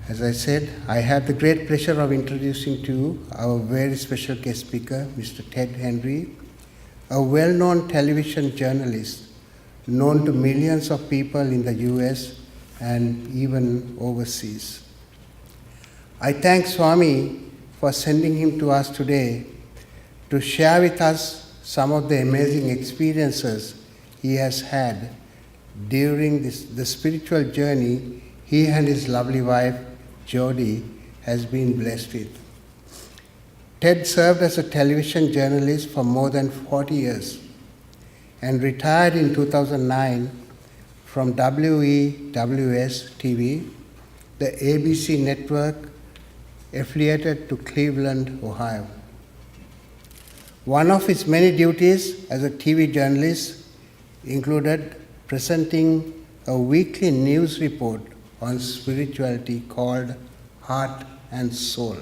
As I said, I have the great pleasure of introducing to you our very special guest speaker, Mr. Ted Henry, a well-known television journalist known to millions of people in the US and even overseas. I thank Swami for sending him to us today to share with us some of the amazing experiences he has had during the spiritual journey he and his lovely wife, Jody, has been blessed with. Ted served as a television journalist for more than 40 years and retired in 2009 from WEWS TV, the ABC network affiliated to Cleveland, Ohio. One of his many duties as a TV journalist included presenting a weekly news report on spirituality called Heart and Soul.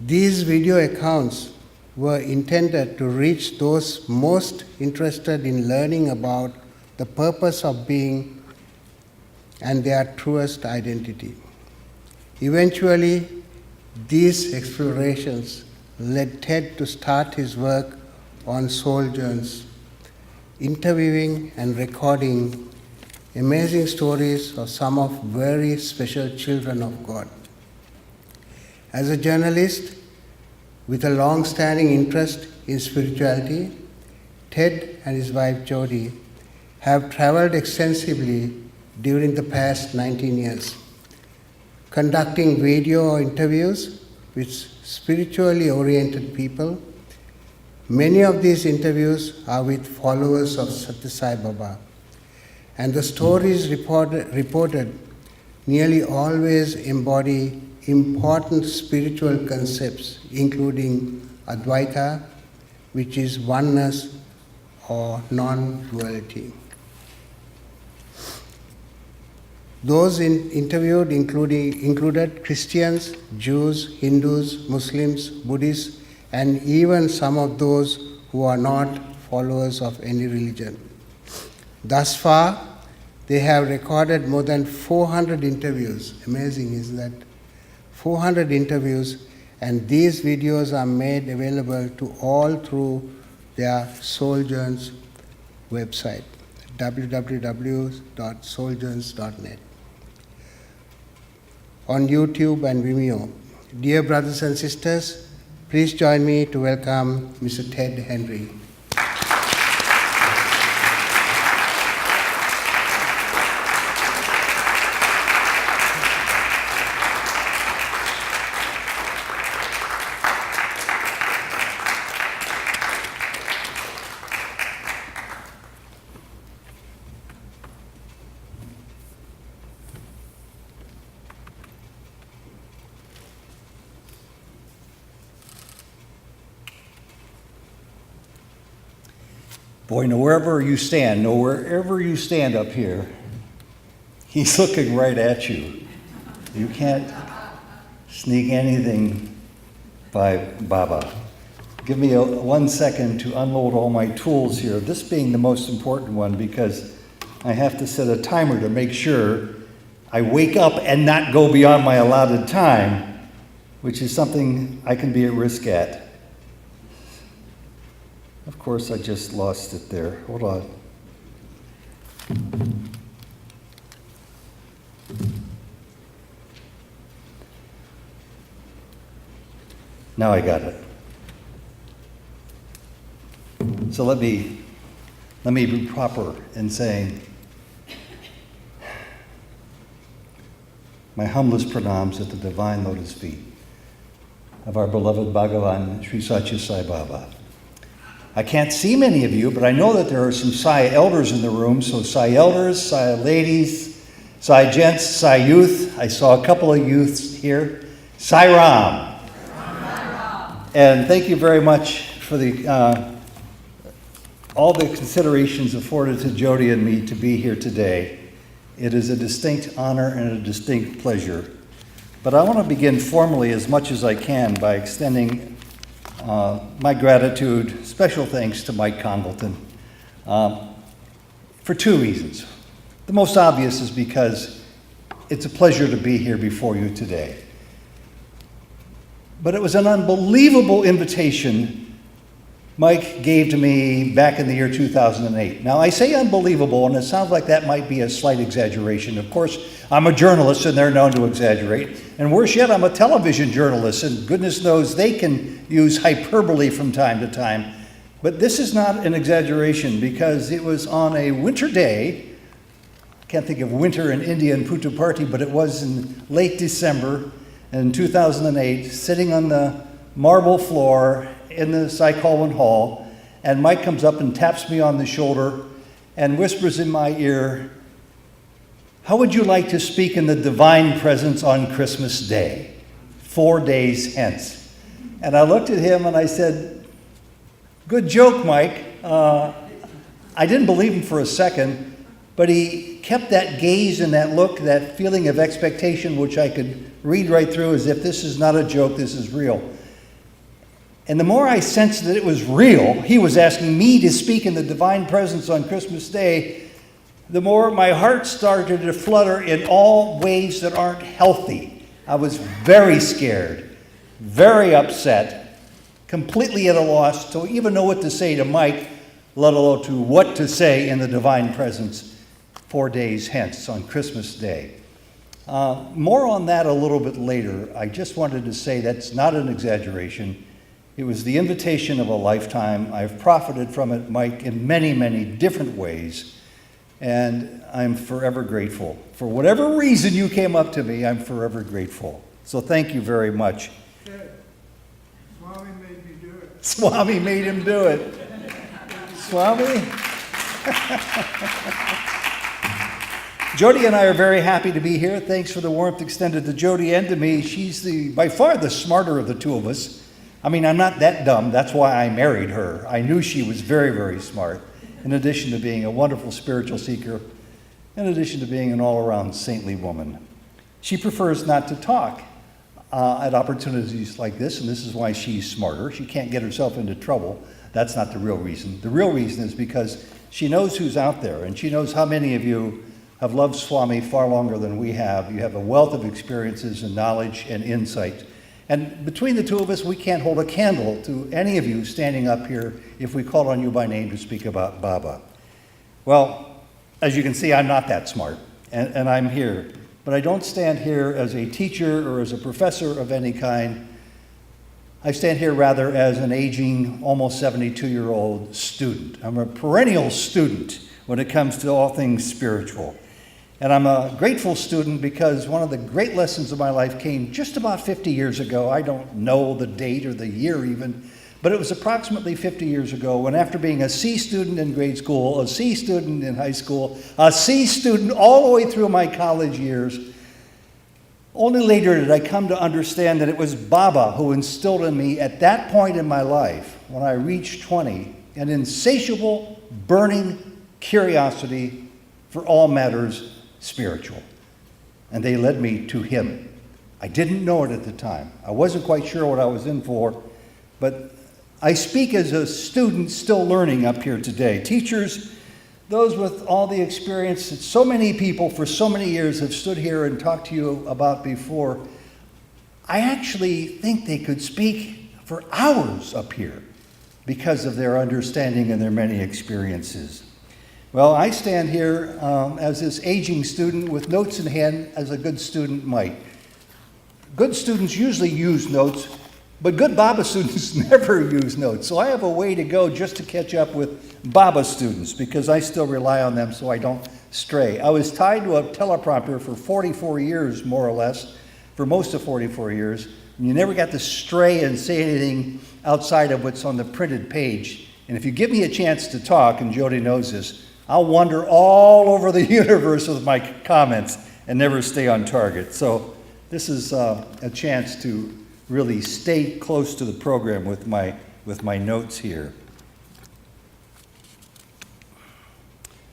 These video accounts were intended to reach those most interested in learning about the purpose of being and their truest identity. Eventually, these explorations led Ted to start his work on Soul Journeys, interviewing and recording amazing stories of some of very special children of God. As a journalist with a long-standing interest in spirituality, Ted and his wife Jody have traveled extensively during the past 19 years, conducting video interviews with spiritually oriented people. Many of these interviews are with followers of Satya Sai Baba, and the stories reported nearly always embody important spiritual concepts, including Advaita, which is oneness or non-duality. Those interviewed included Christians, Jews, Hindus, Muslims, Buddhists, and even some of those who are not followers of any religion. Thus far, they have recorded more than 400 interviews. Amazing, isn't that? 400 interviews, and these videos are made available to all through their Soul Journeys website, www.souljourneys.net. On YouTube and Vimeo. Dear brothers and sisters, please join me to welcome Mr. Ted Henry. Boy, wherever you stand up here, he's looking right at you. You can't sneak anything by Baba. Give me 1 second to unload all my tools here, this being the most important one because I have to set a timer to make sure I wake up and not go beyond my allotted time, which is something I can be at risk at. Of course, I just lost it there. Hold on. Now I got it. So let me be proper in saying my humblest pranams at the divine lotus feet of our beloved Bhagavan Sri Satya Sai Baba. I can't see many of you, but I know that there are some Sai elders in the room. So Sai elders, Sai ladies, Sai gents, Sai youth. I saw a couple of youths here. Sai Ram. And thank you very much for all the considerations afforded to Jody and me to be here today. It is a distinct honor and a distinct pleasure. But I want to begin formally as much as I can by extending my gratitude, special thanks to Mike Congleton, for two reasons. The most obvious is because it's a pleasure to be here before you today. But it was an unbelievable invitation Mike gave to me back in the year 2008. Now, I say unbelievable, and it sounds like that might be a slight exaggeration. Of course, I'm a journalist, and they're known to exaggerate. And worse yet, I'm a television journalist, and goodness knows they can use hyperbole from time to time. But this is not an exaggeration, because it was on a winter day. I can't think of winter in India and Puttaparthi, but it was in late December in 2008, sitting on the marble floor in the Cy Colwyn Hall, and Mike comes up and taps me on the shoulder and whispers in my ear, "How would you like to speak in the divine presence on Christmas Day, 4 days hence?" And I looked at him and I said, "Good joke, Mike." I didn't believe him for a second, but he kept that gaze and that look, that feeling of expectation, which I could read right through as if this is not a joke, this is real. And the more I sensed that it was real, he was asking me to speak in the divine presence on Christmas Day, the more my heart started to flutter in all ways that aren't healthy. I was very scared, very upset, completely at a loss to even know what to say to Mike, let alone to what to say in the divine presence 4 days hence on Christmas Day. More on that a little bit later. I just wanted to say that's not an exaggeration. It was the invitation of a lifetime. I've profited from it, Mike, in many, many different ways, and I'm forever grateful. For whatever reason you came up to me, I'm forever grateful. So thank you very much. Swami made me do it. Swami made him do it. Swami? Jody and I are very happy to be here. Thanks for the warmth extended to Jody and to me. She's by far the smarter of the two of us. I mean, I'm not that dumb. That's why I married her. I knew she was very, very smart, in addition to being a wonderful spiritual seeker, in addition to being an all-around saintly woman. She prefers not to talk at opportunities like this, and this is why she's smarter. She can't get herself into trouble. That's not the real reason. The real reason is because she knows who's out there, and she knows how many of you have loved Swami far longer than we have. You have a wealth of experiences and knowledge and insight. And between the two of us, we can't hold a candle to any of you standing up here if we called on you by name to speak about Baba. Well, as you can see, I'm not that smart, and I'm here. But I don't stand here as a teacher or as a professor of any kind. I stand here rather as an aging, almost 72-year-old student. I'm a perennial student when it comes to all things spiritual. And I'm a grateful student because one of the great lessons of my life came just about 50 years ago. I don't know the date or the year even, but it was approximately 50 years ago when, after being a C student in grade school, a C student in high school, a C student all the way through my college years, only later did I come to understand that it was Baba who instilled in me at that point in my life, when I reached 20, an insatiable, burning curiosity for all matters spiritual. And they led me to him. I didn't know it at the time. I wasn't quite sure what I was in for, but I speak as a student still learning up here today. Teachers, those with all the experience that so many people for so many years have stood here and talked to you about before, I actually think they could speak for hours up here because of their understanding and their many experiences. Well, I stand here as this aging student with notes in hand, as a good student might. Good students usually use notes, but good Baba students never use notes. So I have a way to go just to catch up with Baba students, because I still rely on them so I don't stray. I was tied to a teleprompter for 44 years, more or less, for most of 44 years. And you never got to stray and say anything outside of what's on the printed page. And if you give me a chance to talk, and Jody knows this, I'll wander all over the universe with my comments and never stay on target. So this is a chance to really stay close to the program with my notes here.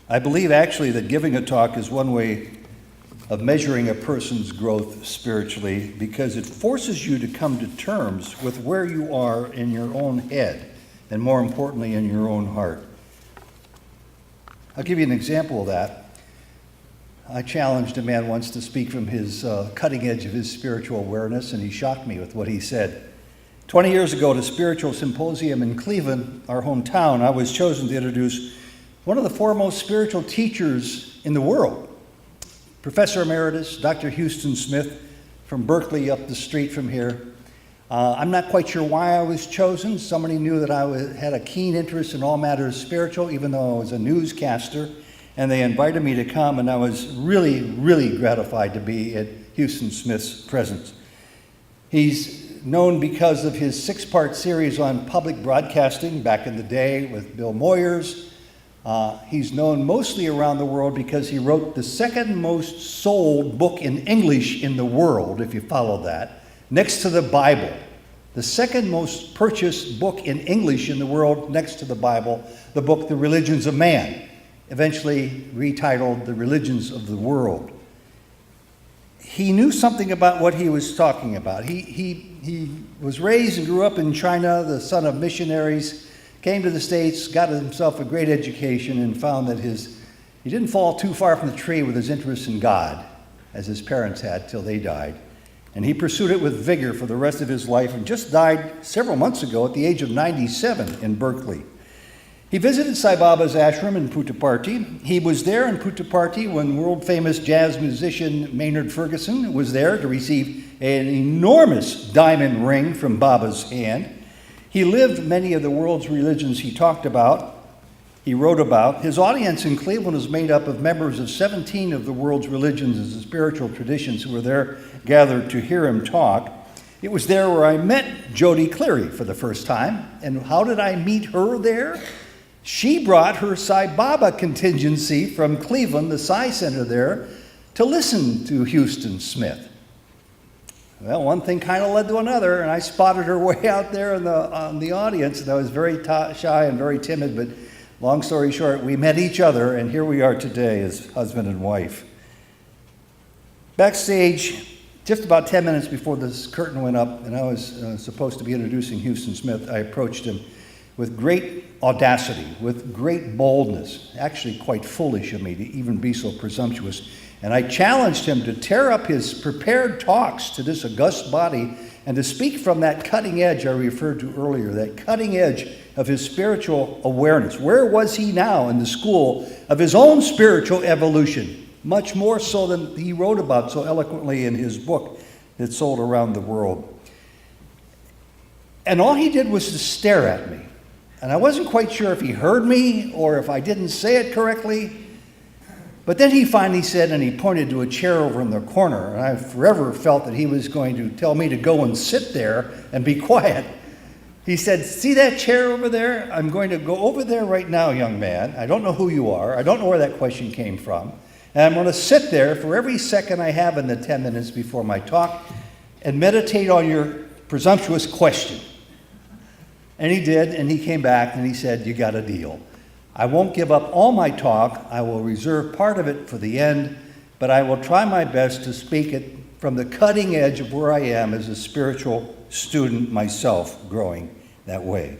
I believe actually that giving a talk is one way of measuring a person's growth spiritually, because it forces you to come to terms with where you are in your own head, and more importantly, in your own heart. I'll give you an example of that. I challenged a man once to speak from his cutting edge of his spiritual awareness, and he shocked me with what he said. 20 years ago at a spiritual symposium in Cleveland, our hometown, I was chosen to introduce one of the foremost spiritual teachers in the world, Professor Emeritus Dr. Houston Smith from Berkeley up the street from here. I'm not quite sure why I was chosen. Somebody knew that I had a keen interest in all matters spiritual, even though I was a newscaster, and they invited me to come, and I was really, really gratified to be at Houston Smith's presence. He's known because of his 6-part series on public broadcasting back in the day with Bill Moyers. He's known mostly around the world because he wrote the second most sold book in English in the world, if you follow that, next to the Bible. The second most purchased book in English in the world next to the Bible, the book The Religions of Man, eventually retitled The Religions of the World. He knew something about what he was talking about. He was raised and grew up in China, the son of missionaries, came to the States, got himself a great education, and found that he didn't fall too far from the tree with his interest in God, as his parents had till they died. And he pursued it with vigor for the rest of his life and just died several months ago at the age of 97 in Berkeley. He visited Sai Baba's ashram in Puttaparthi. He was there in Puttaparthi when world-famous jazz musician Maynard Ferguson was there to receive an enormous diamond ring from Baba's hand. He lived many of the world's religions he talked about, he wrote about. His audience in Cleveland is made up of members of 17 of the world's religions and spiritual traditions who were there gathered to hear him talk. It was there where I met Jody Cleary for the first time. And how did I meet her there? She brought her Sai Baba contingency from Cleveland, the Sai Center there, to listen to Houston Smith. Well, one thing kind of led to another, and I spotted her way out there in the audience, and I was very shy and very timid, but long story short, we met each other, and here we are today as husband and wife. Backstage, just about 10 minutes before this curtain went up, and I was supposed to be introducing Houston Smith, I approached him with great audacity, with great boldness, actually quite foolish of me to even be so presumptuous. And I challenged him to tear up his prepared talks to this august body and to speak from that cutting edge I referred to earlier, that cutting edge of his spiritual awareness. Where was he now in the school of his own spiritual evolution? Much more so than he wrote about so eloquently in his book that sold around the world. And all he did was to stare at me. And I wasn't quite sure if he heard me or if I didn't say it correctly. But then he finally said, and he pointed to a chair over in the corner, and I forever felt that he was going to tell me to go and sit there and be quiet. He said, "See that chair over there? I'm going to go over there right now, young man. I don't know who you are. I don't know where that question came from. And I'm going to sit there for every second I have in the 10 minutes before my talk and meditate on your presumptuous question." And he did, and he came back and he said, "You got a deal. I won't give up all my talk. I will reserve part of it for the end, but I will try my best to speak it from the cutting edge of where I am as a spiritual student myself, growing that way."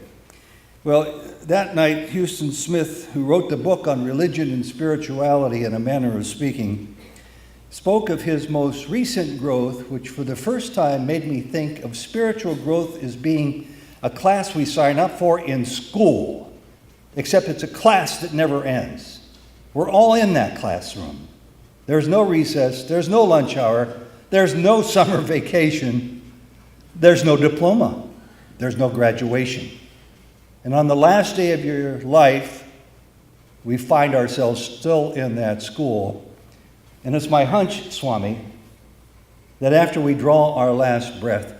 Well, that night, Houston Smith, who wrote the book on religion and spirituality in a manner of speaking, spoke of his most recent growth, which for the first time made me think of spiritual growth as being a class we sign up for in school, except it's a class that never ends. We're all in that classroom. There's no recess, there's no lunch hour, there's no summer vacation, there's no diploma, there's no graduation. And on the last day of your life, we find ourselves still in that school. And it's my hunch, Swami, that after we draw our last breath,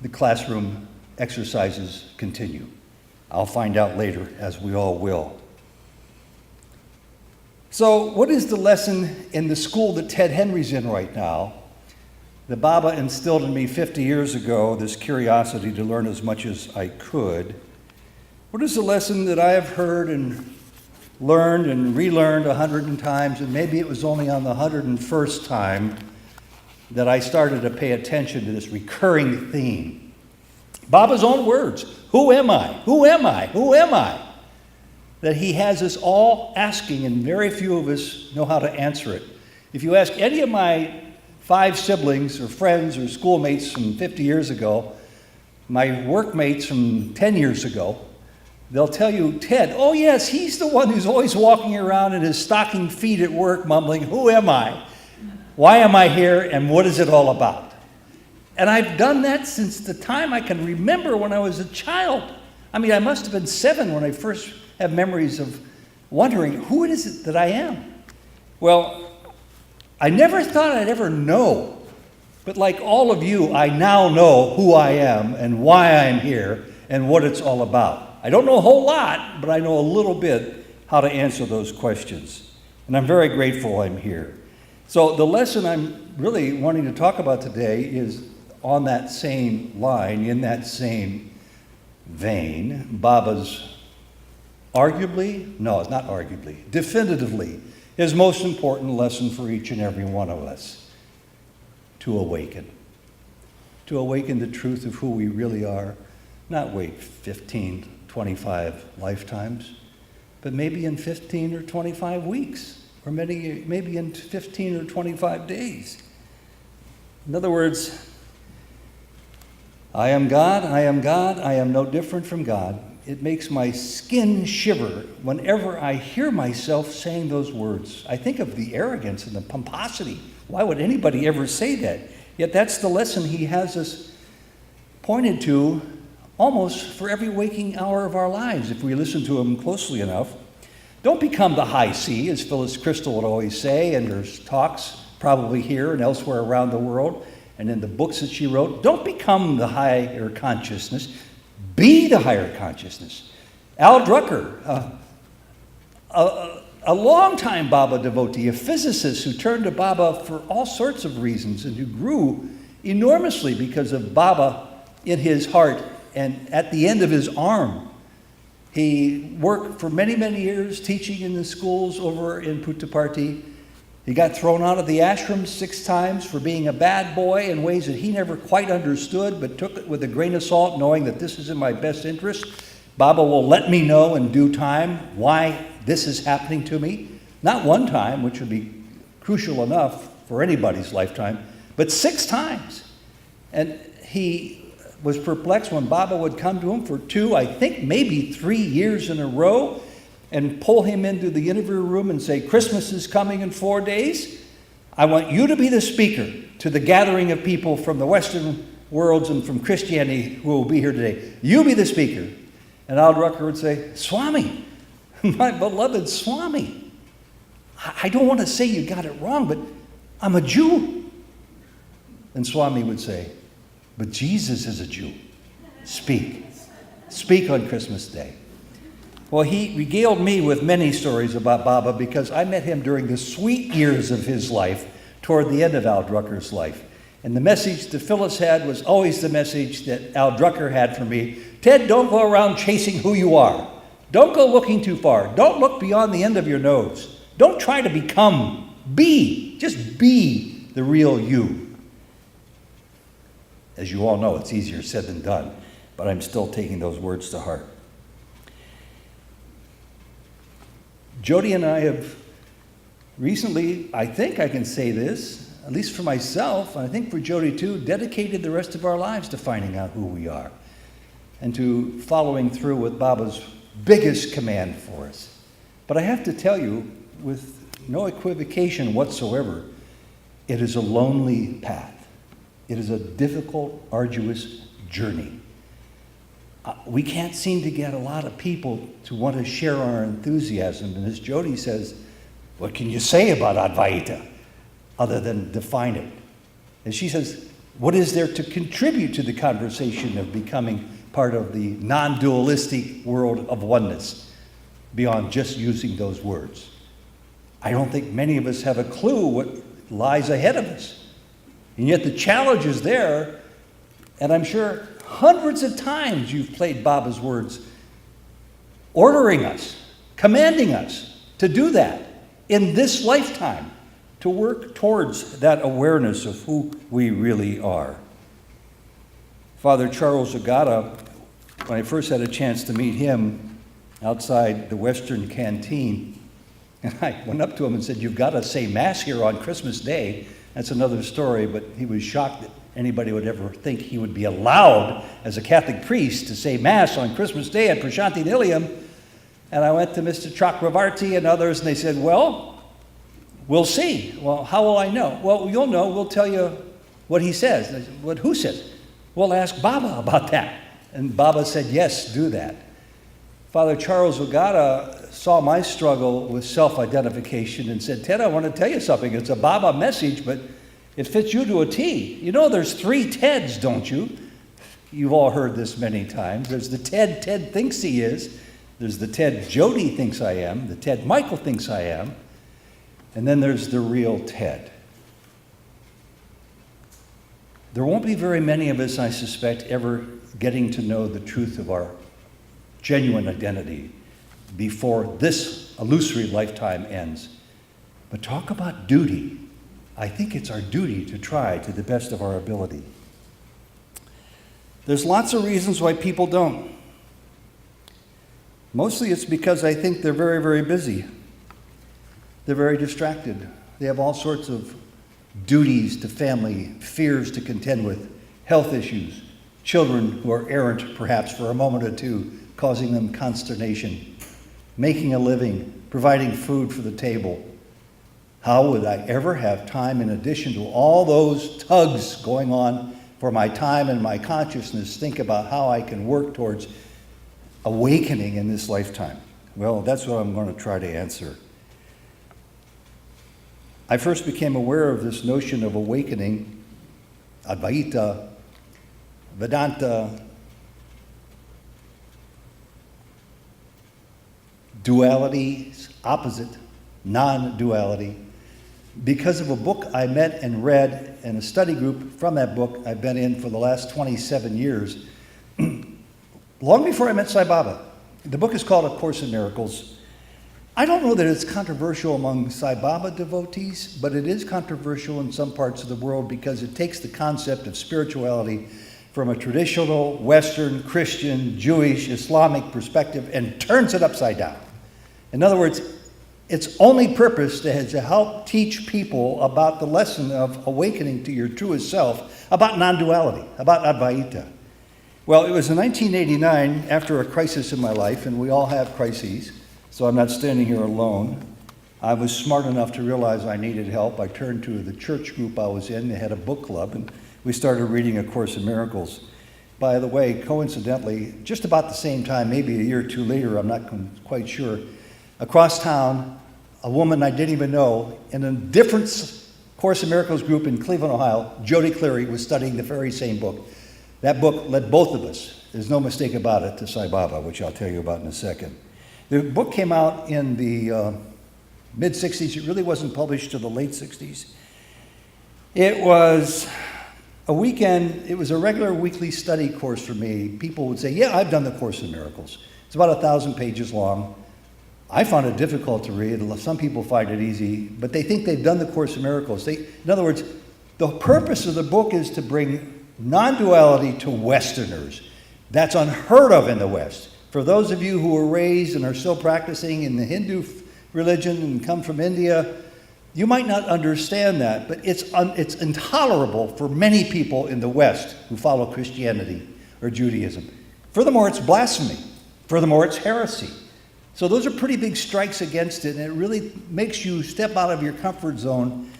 the classroom exercises continue. I'll find out later, as we all will. So, what is the lesson in the school that Ted Henry's in right now? The Baba instilled in me 50 years ago this curiosity to learn as much as I could. What is the lesson that I have heard and learned and relearned 100 times, and maybe it was only on the 101st time that I started to pay attention to this recurring theme? Baba's own words, "Who am I? Who am I? Who am I?" That he has us all asking, and very few of us know how to answer it. If you ask any of my 5 siblings or friends or schoolmates from 50 years ago, my workmates from 10 years ago, they'll tell you, Ted, oh yes, he's the one who's always walking around in his stocking feet at work mumbling, who am I? Why am I here? And what is it all about? And I've done that since the time I can remember when I was a child. I mean, I must have been 7 when I first have memories of wondering, who it is that I am? Well, I never thought I'd ever know. But like all of you, I now know who I am and why I'm here and what it's all about. I don't know a whole lot, but I know a little bit how to answer those questions. And I'm very grateful I'm here. So the lesson I'm really wanting to talk about today is on that same line, in that same vein. Baba's definitively his most important lesson for each and every one of us: to awaken. To awaken the truth of who we really are. Not wait 15, 25 lifetimes, but maybe in 15 or 25 weeks, or maybe in 15 or 25 days. In other words, I am God, I am God, I am no different from God. It makes my skin shiver whenever I hear myself saying those words. I think of the arrogance and the pomposity. Why would anybody ever say that? Yet that's the lesson he has us pointed to almost for every waking hour of our lives, if we listen to him closely enough. Don't become the high C, as Phyllis Crystal would always say, and there's talks probably here and elsewhere around the world, and in the books that she wrote. Don't become the higher consciousness. Be the higher consciousness. Al Drucker, a longtime Baba devotee, a physicist who turned to Baba for all sorts of reasons and who grew enormously because of Baba in his heart and at the end of his arm. He worked for many, many years teaching in the schools over in Puttaparthi. He got thrown out of the ashram 6 times for being a bad boy in ways that he never quite understood, but took it with a grain of salt, knowing that this is in my best interest. Baba will let me know in due time why this is happening to me. Not 1 time, which would be crucial enough for anybody's lifetime, but 6 times. And he was perplexed when Baba would come to him for 2, I think maybe 3 years in a row, and pull him into the interview room and say, Christmas is coming in 4 days. I want you to be the speaker to the gathering of people from the Western worlds and from Christianity who will be here today. You be the speaker. And Al Drucker would say, Swami, my beloved Swami, I don't want to say you got it wrong, but I'm a Jew. And Swami would say, but Jesus is a Jew. Speak. Speak on Christmas Day. Well, he regaled me with many stories about Baba because I met him during the sweet years of his life, toward the end of Al Drucker's life. And the message that Phyllis had was always the message that Al Drucker had for me. Ted, don't go around chasing who you are. Don't go looking too far. Don't look beyond the end of your nose. Don't try to become. Be. Just be the real you. As you all know, it's easier said than done, but I'm still taking those words to heart. Jody and I have recently, I think I can say this, at least for myself, and I think for Jody too, dedicated the rest of our lives to finding out who we are and to following through with Baba's biggest command for us. But I have to tell you, with no equivocation whatsoever, it is a lonely path. It is a difficult, arduous journey. We can't seem to get a lot of people to want to share our enthusiasm. And as Jody says, what can you say about Advaita other than define it? And she says, what is there to contribute to the conversation of becoming part of the non-dualistic world of oneness beyond just using those words? I don't think many of us have a clue what lies ahead of us. And yet the challenge is there, and I'm sure hundreds of times you've played Baba's words, ordering us, commanding us to do that in this lifetime, to work towards that awareness of who we really are. Father Charles Agata, when I first had a chance to meet him outside the Western Canteen And I went up to him and said, "You've got to say Mass here on Christmas Day." That's another story, but he was shocked that anybody would ever think he would be allowed as a Catholic priest to say Mass on Christmas Day at Prashanti Nilayam. And I went to Mr. Chakravarti and others, and they said, "Well, we'll see." "Well, how will I know?" "Well, you'll know. We'll tell you what he says." And I said, "What? Who says?" "Well, ask Baba about that." And Baba said, "Yes, do that." Father Charles Ogata saw my struggle with self-identification and said, "Ted, I want to tell you something. It's a Baba message, but it fits you to a T. You know there's 3 Teds, don't you?" You've all heard this many times. There's the Ted thinks he is. There's the Ted Jody thinks I am. The Ted Michael thinks I am. And then there's the real Ted. There won't be very many of us, I suspect, ever getting to know the truth of our genuine identity before this illusory lifetime ends. But talk about duty. I think it's our duty to try to the best of our ability. There's lots of reasons why people don't. Mostly it's because I think they're very, very busy. They're very distracted. They have all sorts of duties to family, fears to contend with, health issues, children who are errant perhaps for a moment or two, causing them consternation, making a living, providing food for the table. How would I ever have time, in addition to all those tugs going on for my time and my consciousness, think about how I can work towards awakening in this lifetime? Well, that's what I'm going to try to answer. I first became aware of this notion of awakening, Advaita, Vedanta, duality's opposite, non-duality, because of a book I met and read and a study group from that book I've been in for the last 27 years, long before I met Sai Baba. The book is called A Course in Miracles. I don't know that it's controversial among Sai Baba devotees, but it is controversial in some parts of the world because it takes the concept of spirituality from a traditional Western, Christian, Jewish, Islamic perspective and turns it upside down. In other words, its only purpose is to help teach people about the lesson of awakening to your truest self, about non-duality, about Advaita. Well, it was in 1989, after a crisis in my life, and we all have crises, so I'm not standing here alone. I was smart enough to realize I needed help. I turned to the church group I was in. They had a book club, and we started reading A Course in Miracles. By the way, coincidentally, just about the same time, maybe a year or two later, I'm not quite sure, across town, a woman I didn't even know, in a different Course in Miracles group in Cleveland, Ohio, Jody Cleary, was studying the very same book. That book led both of us, there's no mistake about it, to Sai Baba, which I'll tell you about in a second. The book came out in the mid-'60s. It really wasn't published till the late 60s. It was a weekend, it was a regular weekly study course for me. People would say, "Yeah, I've done the Course in Miracles." It's about 1,000 pages long. I found it difficult to read. Some people find it easy, but they think they've done the Course in Miracles. In other words, the purpose of the book is to bring non-duality to Westerners. That's unheard of in the West. For those of you who were raised and are still practicing in the Hindu religion and come from India, you might not understand that, but it's intolerable for many people in the West who follow Christianity or Judaism. Furthermore, it's blasphemy. Furthermore, it's heresy. So those are pretty big strikes against it, and it really makes you step out of your comfort zone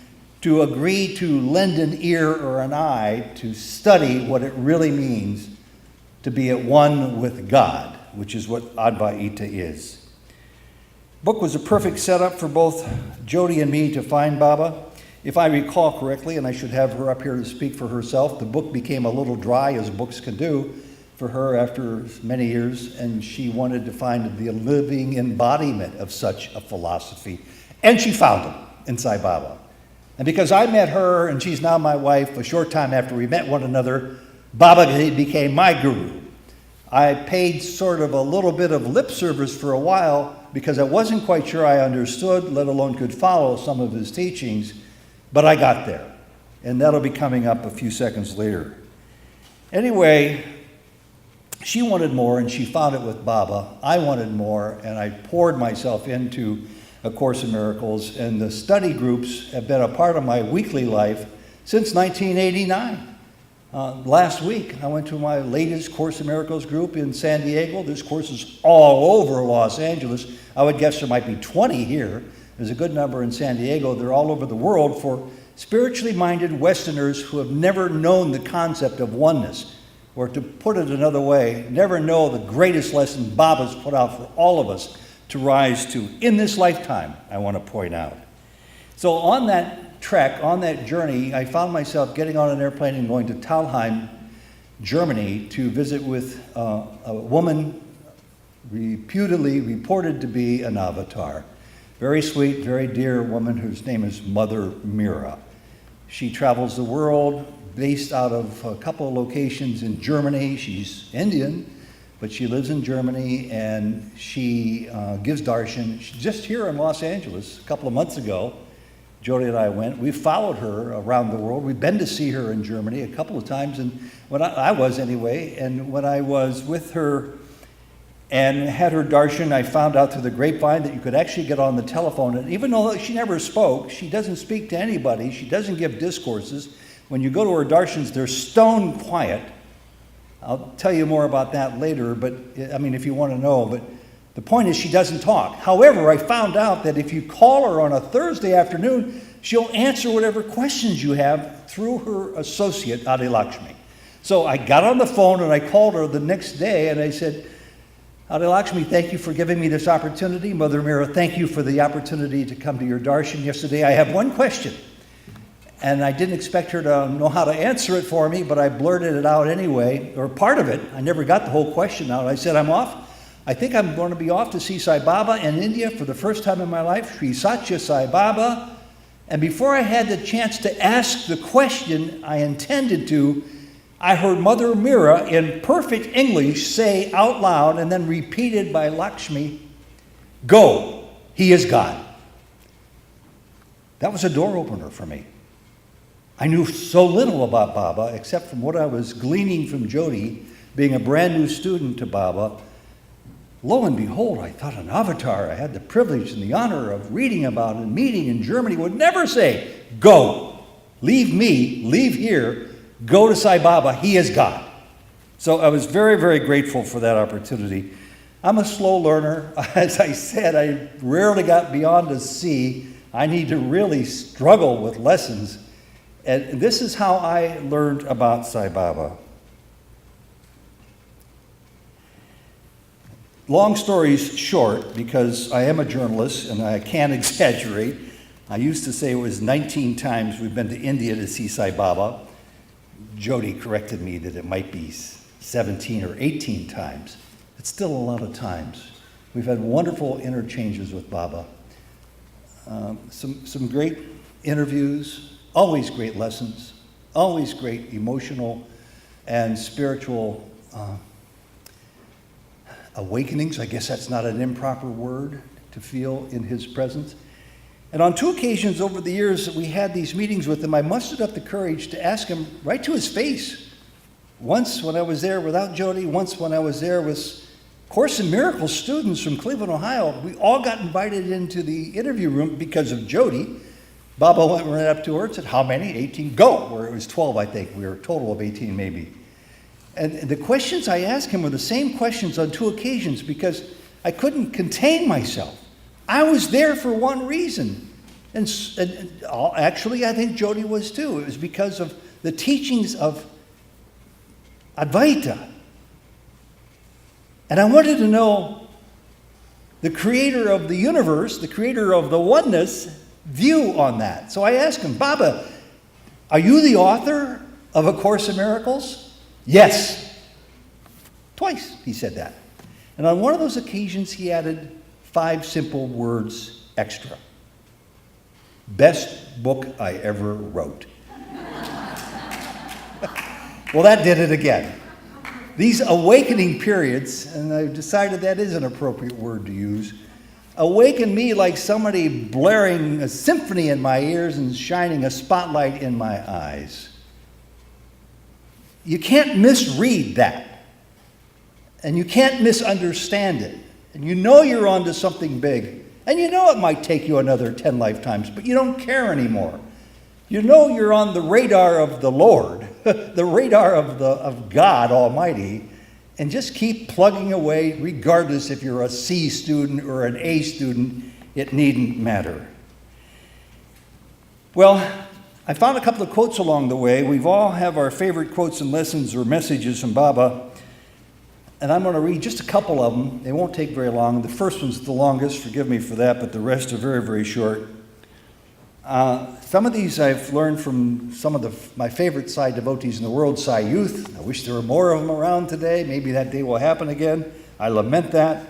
to agree to lend an ear or an eye to study what it really means to be at one with God, which is what Advaita is. The book was a perfect setup for both Jody and me to find Baba. If I recall correctly, and I should have her up here to speak for herself, the book became a little dry, as books can do, for her after many years, and she wanted to find the living embodiment of such a philosophy. And she found him in Sai Baba. And because I met her, and she's now my wife, a short time after we met one another, Baba became my guru. I paid sort of a little bit of lip service for a while because I wasn't quite sure I understood, let alone could follow some of his teachings, but I got there. And that'll be coming up a few seconds later. Anyway, she wanted more, and she found it with Baba. I wanted more, and I poured myself into A Course in Miracles, and the study groups have been a part of my weekly life since 1989. Last week, I went to my latest Course in Miracles group in San Diego. There's courses all over Los Angeles. I would guess there might be 20 here. There's a good number in San Diego. They're all over the world for spiritually minded Westerners who have never known the concept of oneness. Or to put it another way, never know the greatest lesson Baba's put out for all of us to rise to in this lifetime, I want to point out. So on that trek, on that journey, I found myself getting on an airplane and going to Talheim, Germany, to visit with a woman reported to be an avatar. Very sweet, very dear woman whose name is Mother Mira. She travels the world, based out of a couple of locations in Germany. She's Indian, but she lives in Germany, and she gives darshan. She's just here in Los Angeles a couple of months ago. Jody and I went. We followed her around the world. We've been to see her in Germany a couple of times, and when I was anyway, and when I was with her and had her darshan, I found out through the grapevine that you could actually get on the telephone, and even though she never spoke, she doesn't speak to anybody, she doesn't give discourses. When you go to her darshans, they're stone quiet. I'll tell you more about that later, but I mean, if you want to know, but the point is she doesn't talk. However, I found out that if you call her on a Thursday afternoon, she'll answer whatever questions you have through her associate, Adi Lakshmi. So I got on the phone and I called her the next day and I said, Adi Lakshmi, thank you for giving me this opportunity. Mother Mira, thank you for the opportunity to come to your darshan yesterday. I have one question. And I didn't expect her to know how to answer it for me, but I blurted it out anyway, or part of it. I never got the whole question out. I said, I think I'm going to be off to see Sai Baba in India for the first time in my life, Sri Satya Sai Baba. And before I had the chance to ask the question I intended to, I heard Mother Mira in perfect English say out loud and then repeated by Lakshmi, "Go, he is God." That was a door opener for me. I knew so little about Baba, except from what I was gleaning from Jody, being a brand new student to Baba. Lo and behold, I thought an avatar I had the privilege and the honor of reading about and meeting in Germany would never say, "Go, leave me, leave here, go to Sai Baba, he is God." So I was very, very grateful for that opportunity. I'm a slow learner. As I said, I rarely got beyond a C. I need to really struggle with lessons. And this is how I learned about Sai Baba. Long stories short, because I am a journalist and I can't exaggerate. I used to say it was 19 times we've been to India to see Sai Baba. Jody corrected me that it might be 17 or 18 times. It's still a lot of times. We've had wonderful interchanges with Baba. Some great interviews, always great lessons, always great emotional and spiritual awakenings. I guess that's not an improper word to feel in his presence. And on 2 occasions over the years that we had these meetings with him, I mustered up the courage to ask him right to his face. Once when I was there without Jody, once when I was there with Course in Miracles students from Cleveland, Ohio. We all got invited into the interview room because of Jody. Baba went right up to her and said, "How many? 18? Go!" Where it was 12, I think. We were a total of 18 maybe. And the questions I asked him were the same questions on 2 occasions because I couldn't contain myself. I was there for one reason. And actually, I think Jody was too. It was because of the teachings of Advaita. And I wanted to know the creator of the universe, the creator of the oneness, view on that. So I asked him, "Baba, are you the author of A Course in Miracles?" "Yes." Twice he said that. And on one of those occasions he added 5 simple words extra. "Best book I ever wrote." Well, that did it again. These awakening periods, and I've decided that is an appropriate word to use, awaken me like somebody blaring a symphony in my ears and shining a spotlight in my eyes. You can't misread that. And you can't misunderstand it. And you know you're onto something big. And you know it might take you another 10 lifetimes, but you don't care anymore. You know you're on the radar of the Lord, the radar of God Almighty, and just keep plugging away regardless if you're a C student or an A student. It needn't matter. Well, I found a couple of quotes along the way. We've all have our favorite quotes and lessons or messages from Baba. And I'm going to read just a couple of them. They won't take very long. The first one's the longest, forgive me for that, but the rest are very, very short. Some of these I've learned from some of my favorite Sai devotees in the world, Sai Youth. I wish there were more of them around today. Maybe that day will happen again. I lament that.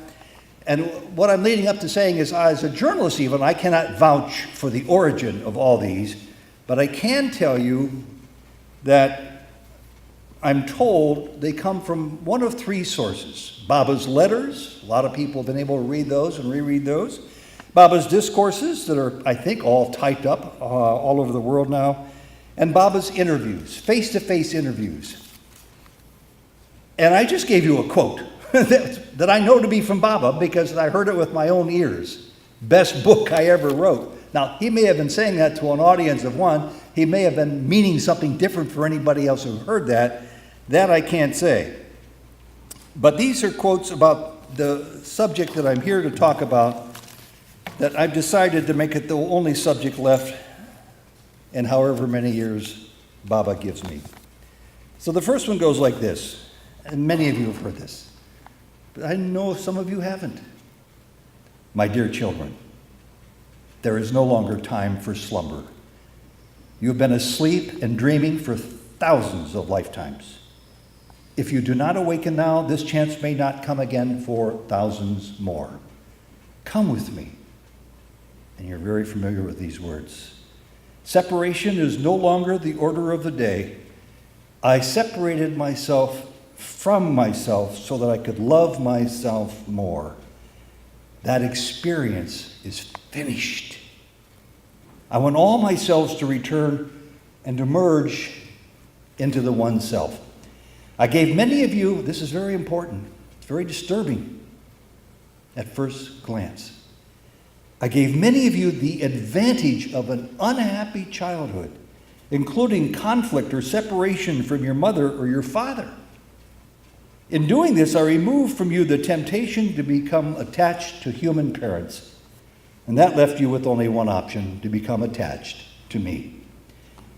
And what I'm leading up to saying is, as a journalist even, I cannot vouch for the origin of all these, but I can tell you that I'm told they come from one of three sources. Baba's letters, a lot of people have been able to read those and reread those. Baba's discourses that are, I think, all typed up all over the world now. And Baba's interviews, face-to-face interviews. And I just gave you a quote that I know to be from Baba because I heard it with my own ears. Best book I ever wrote. Now, he may have been saying that to an audience of one. He may have been meaning something different for anybody else who heard that. That I can't say. But these are quotes about the subject that I'm here to talk about that I've decided to make it the only subject left in however many years Baba gives me. So the first one goes like this, and many of you have heard this, but I know some of you haven't. My dear children, there is no longer time for slumber. You have been asleep and dreaming for thousands of lifetimes. If you do not awaken now, this chance may not come again for thousands more. Come with me. And you're very familiar with these words. Separation is no longer the order of the day. I separated myself from myself so that I could love myself more. That experience is finished. I want all my selves to return and to merge into the one self. I gave many of you, this is very important, it's very disturbing at first glance. I gave many of you the advantage of an unhappy childhood, including conflict or separation from your mother or your father. In doing this, I removed from you the temptation to become attached to human parents, and that left you with only one option, to become attached to me.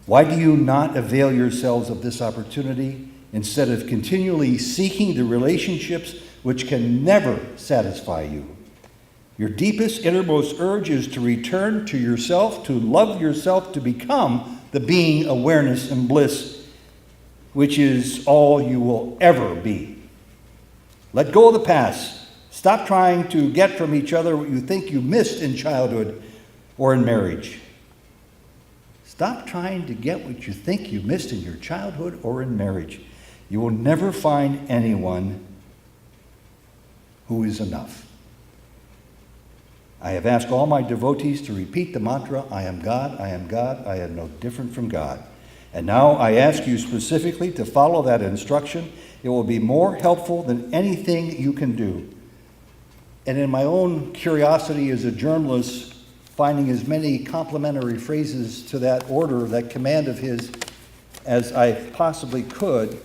Why do you not avail yourselves of this opportunity instead of continually seeking the relationships which can never satisfy you? Your deepest, innermost urge is to return to yourself, to love yourself, to become the being, awareness, and bliss, which is all you will ever be. Let go of the past. Stop trying to get from each other what you think you missed in childhood or in marriage. Stop trying to get what you think you missed in your childhood or in marriage. You will never find anyone who is enough. I have asked all my devotees to repeat the mantra, I am God, I am God, I am no different from God. And now I ask you specifically to follow that instruction. It will be more helpful than anything you can do. And in my own curiosity as a journalist, finding as many complimentary phrases to that order, that command of his, as I possibly could,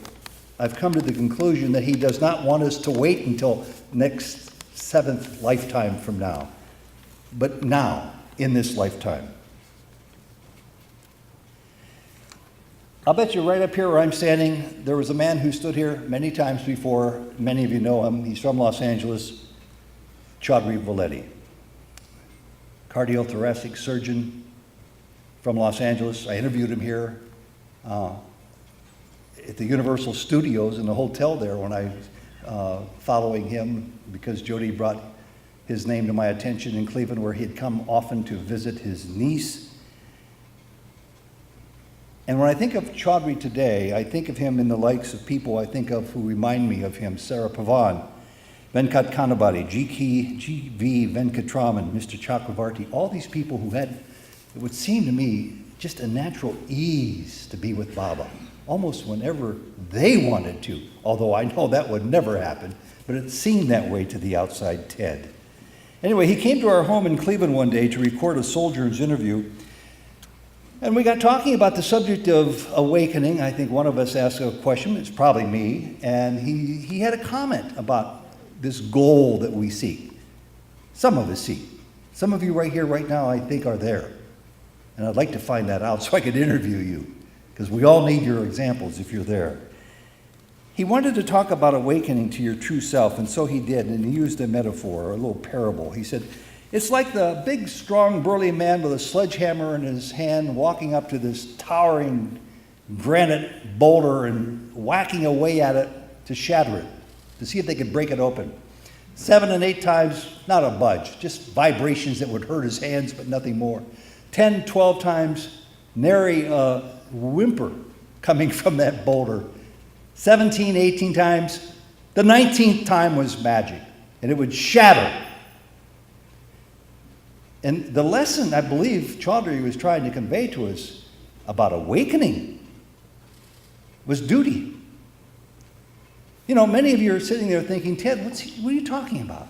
I've come to the conclusion that he does not want us to wait until next seventh lifetime from now, but now, in this lifetime. I'll bet you right up here where I'm standing, there was a man who stood here many times before. Many of you know him. He's from Los Angeles, Chaudhry Valleti, cardiothoracic surgeon from Los Angeles. I interviewed him here at the Universal Studios in the hotel there when I was following him because Jody brought his name to my attention in Cleveland, where he had come often to visit his niece. And when I think of Chaudhry today, I think of him in the likes of people I think of who remind me of him: Sarah Pavan, Venkat Kanabati, G.V. Venkatraman, Mr. Chakravarti, all these people who had, it would seem to me, just a natural ease to be with Baba, almost whenever they wanted to, although I know that would never happen, but it seemed that way to the outside Ted. Anyway, he came to our home in Cleveland one day to record a soldier's interview. And we got talking about the subject of awakening. I think one of us asked a question, it's probably me, and he had a comment about this goal that we seek. Some of us seek. Some of you right here, right now, I think are there. And I'd like to find that out so I could interview you, because we all need your examples if you're there. He wanted to talk about awakening to your true self, and so he did, and he used a metaphor, a little parable. He said, it's like the big, strong, burly man with a sledgehammer in his hand walking up to this towering granite boulder and whacking away at it to shatter it, to see if they could break it open. 7 and 8 times, not a budge, just vibrations that would hurt his hands, but nothing more. 10, 12 times, nary a whimper coming from that boulder. 17, 18 times, the 19th time was magic, and it would shatter. And the lesson, I believe, Chaudhry was trying to convey to us about awakening was duty. You know, many of you are sitting there thinking, Ted, what are you talking about?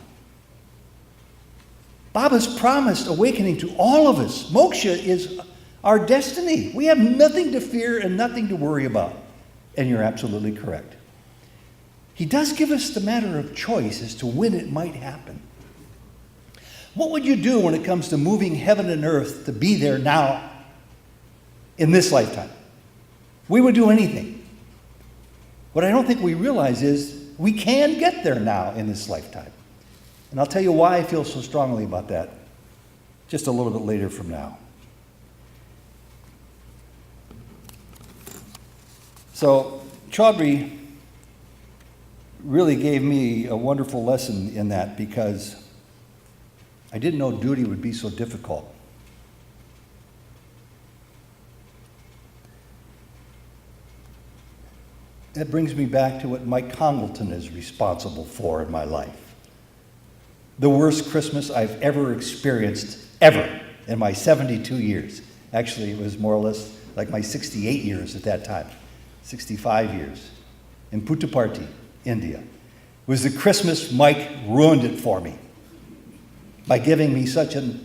Baba's promised awakening to all of us. Moksha is our destiny. We have nothing to fear and nothing to worry about. And you're absolutely correct. He does give us the matter of choice as to when it might happen. What would you do when it comes to moving heaven and earth to be there now in this lifetime? We would do anything. What I don't think we realize is we can get there now in this lifetime. And I'll tell you why I feel so strongly about that just a little bit later from now. So Chaudhry really gave me a wonderful lesson in that, because I didn't know duty would be so difficult. That brings me back to what Mike Congleton is responsible for in my life. The worst Christmas I've ever experienced, ever, in my 72 years. Actually, it was more or less like my 68 years at that time. 65 years, in Puttaparthi, India, was the Christmas Mike ruined it for me by giving me such a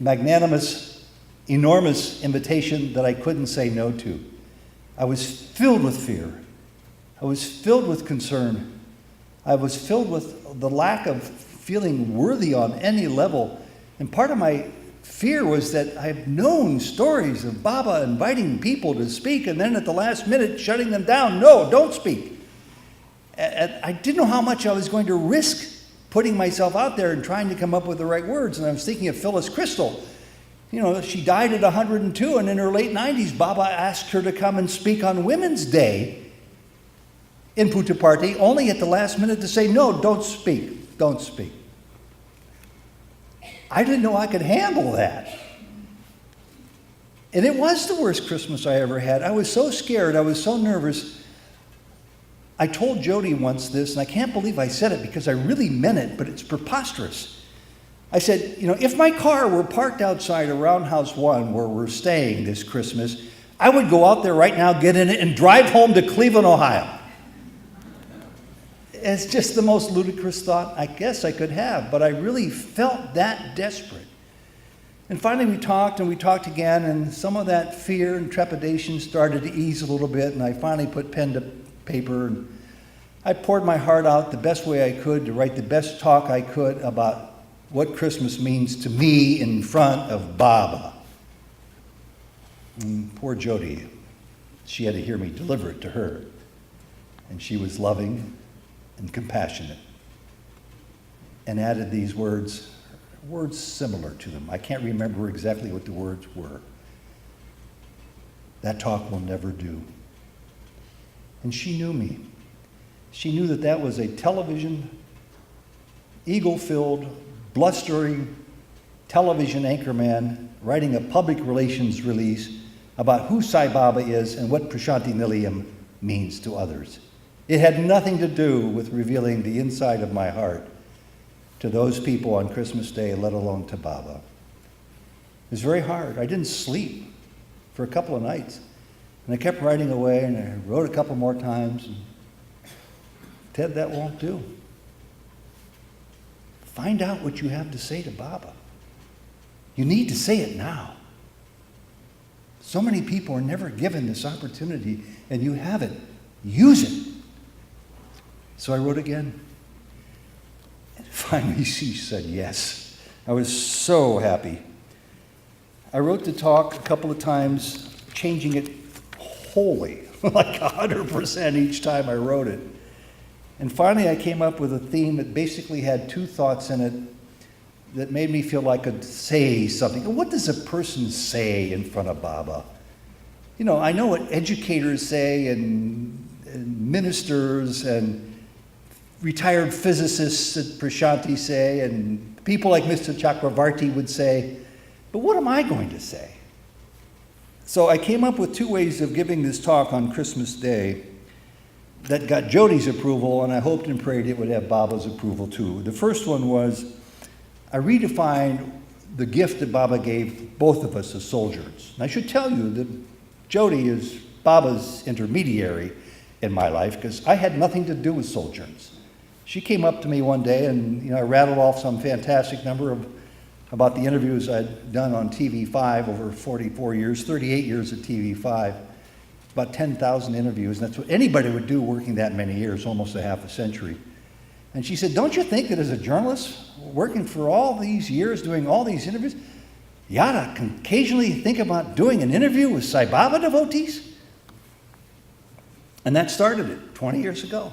magnanimous, enormous invitation that I couldn't say no to. I was filled with fear. I was filled with concern. I was filled with the lack of feeling worthy on any level. And part of my fear was that I've known stories of Baba inviting people to speak and then at the last minute shutting them down. No, don't speak. And I didn't know how much I was going to risk putting myself out there and trying to come up with the right words. And I was thinking of Phyllis Crystal. You know, she died at 102, and in her late 90s, Baba asked her to come and speak on Women's Day in Puttaparthi, only at the last minute to say, no, don't speak, don't speak. I didn't know I could handle that. And it was the worst Christmas I ever had. I was so scared. I was so nervous. I told Jody once this, and I can't believe I said it because I really meant it, but it's preposterous. I said, you know, if my car were parked outside of Roundhouse 1 where we're staying this Christmas, I would go out there right now, get in it, and drive home to Cleveland, Ohio. It's just the most ludicrous thought I guess I could have, but I really felt that desperate. And finally we talked again, and some of that fear and trepidation started to ease a little bit, and I finally put pen to paper, and I poured my heart out the best way I could to write the best talk I could about what Christmas means to me in front of Baba. And poor Jody, she had to hear me deliver it to her, and she was loving and compassionate, and added these words similar to them. I can't remember exactly what the words were. That talk will never do. And she knew me. She knew that that was a television, ego-filled, blustering television anchorman writing a public relations release about who Sai Baba is and what Prashanti Nilayam means to others. It had nothing to do with revealing the inside of my heart to those people on Christmas Day, let alone to Baba. It was very hard. I didn't sleep for a couple of nights. And I kept writing away, and I wrote a couple more times. And Ted, that won't do. find out what you have to say to Baba. You need to say it now. So many people are never given this opportunity, and you have it. Use it. So I wrote again. And finally, she said yes. I was so happy. I wrote the talk a couple of times, changing it wholly, like 100% each time I wrote it. And finally, I came up with a theme that basically had two thoughts in it that made me feel like I could say something. What does a person say in front of Baba? You know, I know what educators say and ministers and retired physicists at Prashanti say and people like Mr. Chakravarti would say, but what am I going to say? So I came up with two ways of giving this talk on Christmas Day that got Jodi's approval, and I hoped and prayed it would have Baba's approval too. The first one was, I redefined the gift that Baba gave both of us as soldiers. And I should tell you that Jodi is Baba's intermediary in my life because I had nothing to do with sojourns. She came up to me one day and I rattled off some fantastic number about the interviews I'd done on TV5 over 44 years, 38 years at TV5, about 10,000 interviews. And that's what anybody would do working that many years, almost a half a century. And she said, don't you think that as a journalist, working for all these years, doing all these interviews, you ought to occasionally think about doing an interview with Sai Baba devotees? And that started it 20 years ago.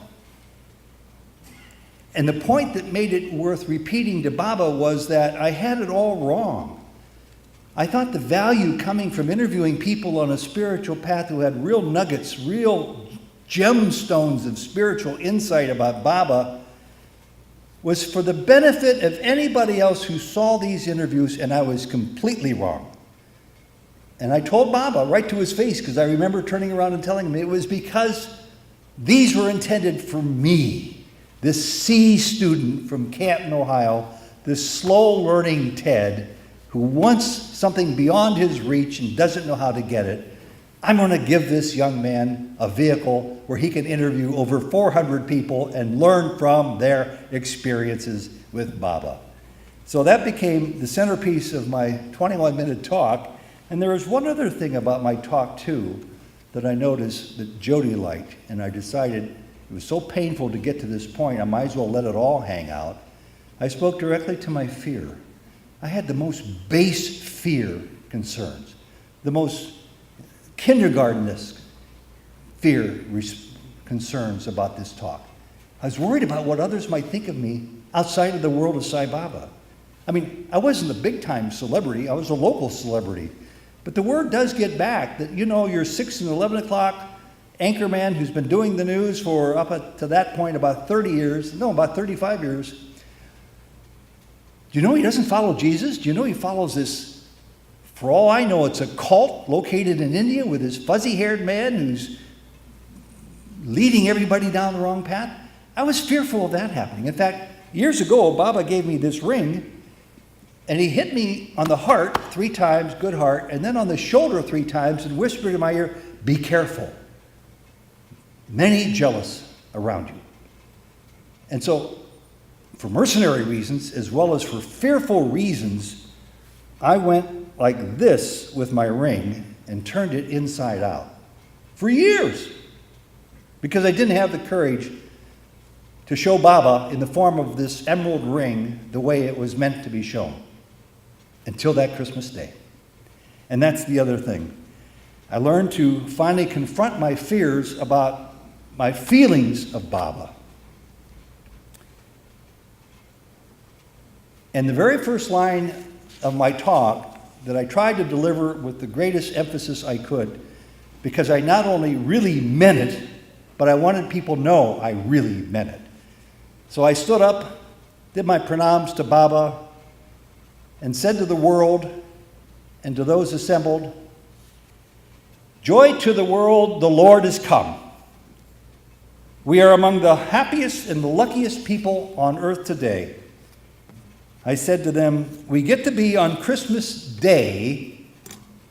And the point that made it worth repeating to Baba was that I had it all wrong. I thought the value coming from interviewing people on a spiritual path who had real nuggets, real gemstones of spiritual insight about Baba was for the benefit of anybody else who saw these interviews, and I was completely wrong. And I told Baba right to his face, because I remember turning around and telling him it was because these were intended for me, this C student from Canton, Ohio, this slow-learning Ted who wants something beyond his reach and doesn't know how to get it. I'm going to give this young man a vehicle where he can interview over 400 people and learn from their experiences with Baba. So that became the centerpiece of my 21-minute talk. And there was one other thing about my talk, too, that I noticed that Jodi liked. And I decided it was so painful to get to this point, I might as well let it all hang out. I spoke directly to my fear. I had the most base fear concerns, the most kindergarten-esque fear concerns about this talk. I was worried about what others might think of me outside of the world of Sai Baba. I mean, I wasn't a big-time celebrity. I was a local celebrity. But the word does get back that, you're 6 and 11 o'clock anchorman who's been doing the news for up to that point about 35 years. Do you know he doesn't follow Jesus? Do you know he follows this, for all I know, it's a cult located in India with this fuzzy-haired man who's leading everybody down the wrong path? I was fearful of that happening. In fact, years ago, Baba gave me this ring, and he hit me on the heart 3 times, good heart, and then on the shoulder 3 times and whispered in my ear, be careful. Many jealous around you. And so, for mercenary reasons, as well as for fearful reasons, I went like this with my ring and turned it inside out for years because I didn't have the courage to show Baba in the form of this emerald ring the way it was meant to be shown until that Christmas day. And that's the other thing. I learned to finally confront my fears about my feelings of Baba. And the very first line of my talk that I tried to deliver with the greatest emphasis I could, because I not only really meant it, but I wanted people to know I really meant it. So I stood up, did my pranams to Baba, and said to the world and to those assembled, joy to the world, the Lord is come. We are among the happiest and the luckiest people on earth today. I said to them, we get to be on Christmas Day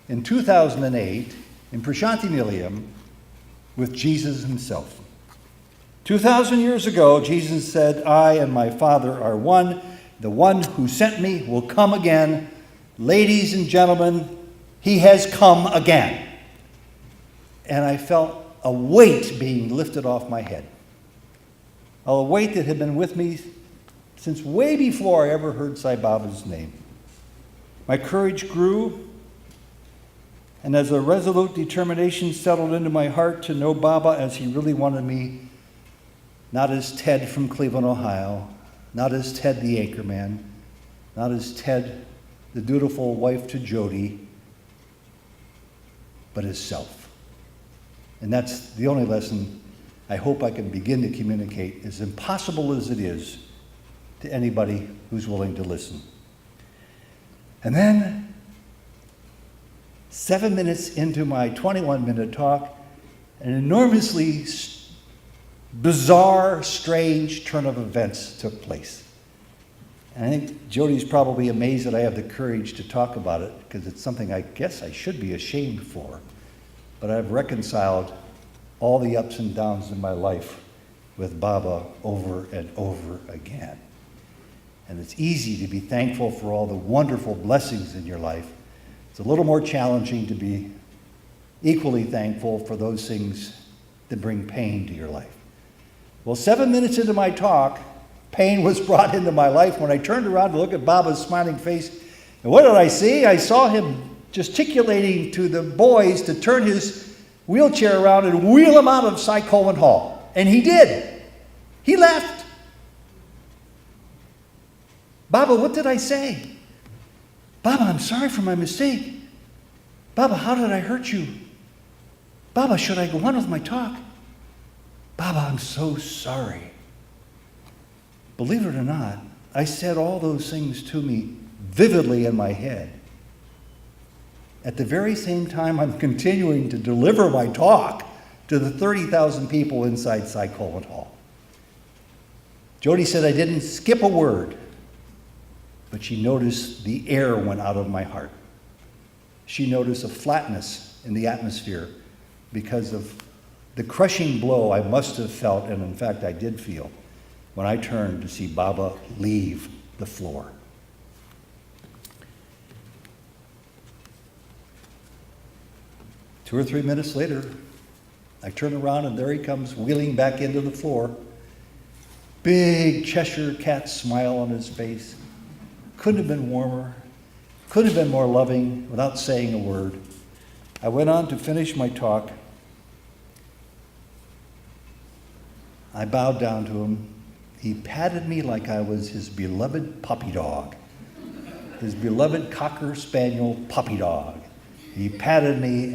in 2008 in Prashanti Nilayam with Jesus himself. 2,000 years ago, Jesus said, I and my Father are one. The one who sent me will come again. Ladies and gentlemen, he has come again. And I felt a weight being lifted off my head. A weight that had been with me since way before I ever heard Sai Baba's name. My courage grew, and as a resolute determination settled into my heart to know Baba as he really wanted me, not as Ted from Cleveland, Ohio, not as Ted the anchorman, not as Ted the dutiful wife to Jody, but as self. And that's the only lesson I hope I can begin to communicate, as impossible as it is, to anybody who's willing to listen. And then, 7 minutes into my 21-minute talk, an enormously bizarre, strange turn of events took place. And I think Jody's probably amazed that I have the courage to talk about it, because it's something I guess I should be ashamed for. But I've reconciled all the ups and downs in my life with Baba over and over again. And it's easy to be thankful for all the wonderful blessings in your life. It's a little more challenging to be equally thankful for those things that bring pain to your life. Well, 7 minutes into my talk, pain was brought into my life when I turned around to look at Baba's smiling face. And what did I see? I saw him gesticulating to the boys to turn his wheelchair around and wheel him out of Cy Coleman Hall. And he did. He left. Baba, what did I say? Baba, I'm sorry for my mistake. Baba, how did I hurt you? Baba, should I go on with my talk? Baba, I'm so sorry. Believe it or not, I said all those things to me vividly in my head. At the very same time, I'm continuing to deliver my talk to the 30,000 people inside Cy Coleman Hall. Jody said I didn't skip a word, but she noticed the air went out of my heart. She noticed a flatness in the atmosphere because of the crushing blow I must have felt, and in fact I did feel, when I turned to see Baba leave the floor. Two or 3 minutes later, I turn around and there he comes wheeling back into the floor. Big Cheshire cat smile on his face. Couldn't have been warmer, couldn't have been more loving without saying a word. I went on to finish my talk. I bowed down to him. He patted me like I was his beloved puppy dog, his beloved Cocker Spaniel puppy dog. He patted me,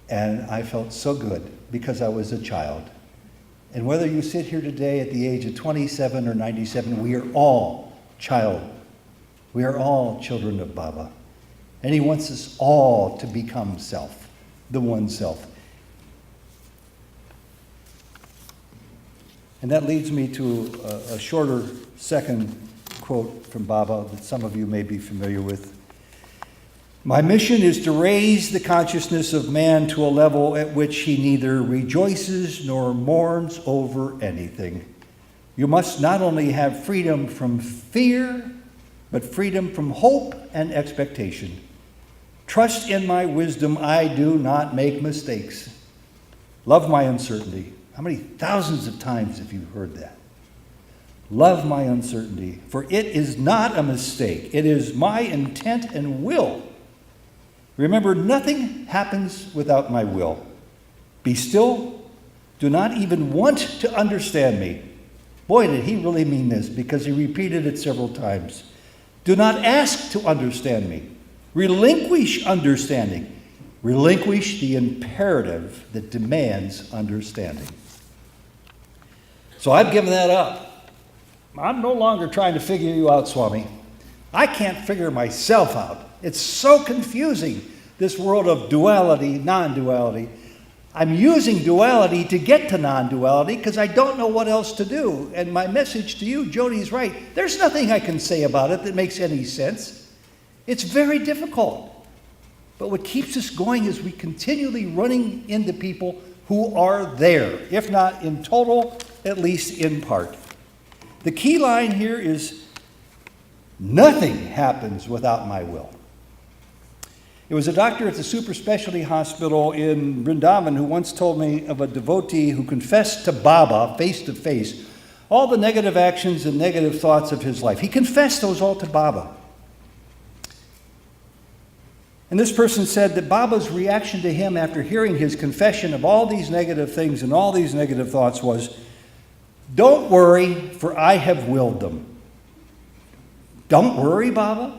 and I felt so good because I was a child. And whether you sit here today at the age of 27 or 97, we are all child. We are all children of Baba. And he wants us all to become self, the one self. And that leads me to a shorter second quote from Baba that some of you may be familiar with. My mission is to raise the consciousness of man to a level at which he neither rejoices nor mourns over anything. You must not only have freedom from fear, but freedom from hope and expectation. Trust in my wisdom, I do not make mistakes. Love my uncertainty. How many thousands of times have you heard that? Love my uncertainty, for it is not a mistake. It is my intent and will. Remember, nothing happens without my will. Be still. Do not even want to understand me. Boy, did he really mean this, because he repeated it several times. Do not ask to understand me. Relinquish understanding. Relinquish the imperative that demands understanding. So I've given that up. I'm no longer trying to figure you out, Swami. I can't figure myself out. It's so confusing, this world of duality, non-duality. I'm using duality to get to non-duality because I don't know what else to do. And my message to you, Jody's right. There's nothing I can say about it that makes any sense. It's very difficult. But what keeps us going is we continually running into people who are there, if not in total, at least in part. The key line here is nothing happens without my will. It was a doctor at the super specialty hospital in Vrindavan who once told me of a devotee who confessed to Baba face to face all the negative actions and negative thoughts of his life. He confessed those all to Baba. And this person said that Baba's reaction to him after hearing his confession of all these negative things and all these negative thoughts was, "Don't worry, for I have willed them." Don't worry, Baba,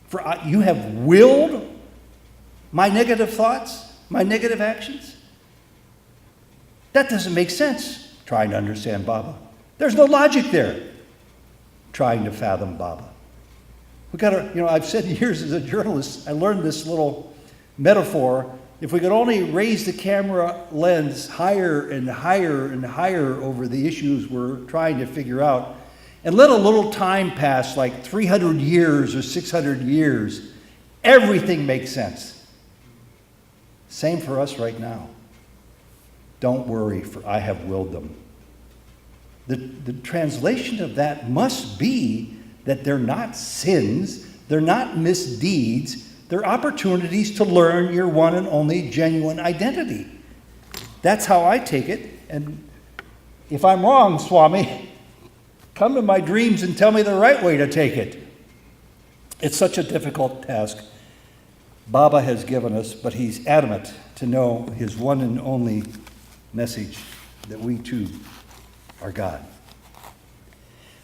for you have willed my negative thoughts, my negative actions? That doesn't make sense, trying to understand Baba. There's no logic there, trying to fathom Baba. We gotta, I've said years as a journalist, I learned this little metaphor. If we could only raise the camera lens higher and higher and higher over the issues we're trying to figure out, and let a little time pass, like 300 years or 600 years, everything makes sense. Same for us right now. Don't worry, for I have willed them. The translation of that must be that they're not sins, they're not misdeeds, they're opportunities to learn your one and only genuine identity. That's how I take it. And if I'm wrong, Swami, come to my dreams and tell me the right way to take it. It's such a difficult task Baba has given us, but he's adamant to know his one and only message, that we too are God.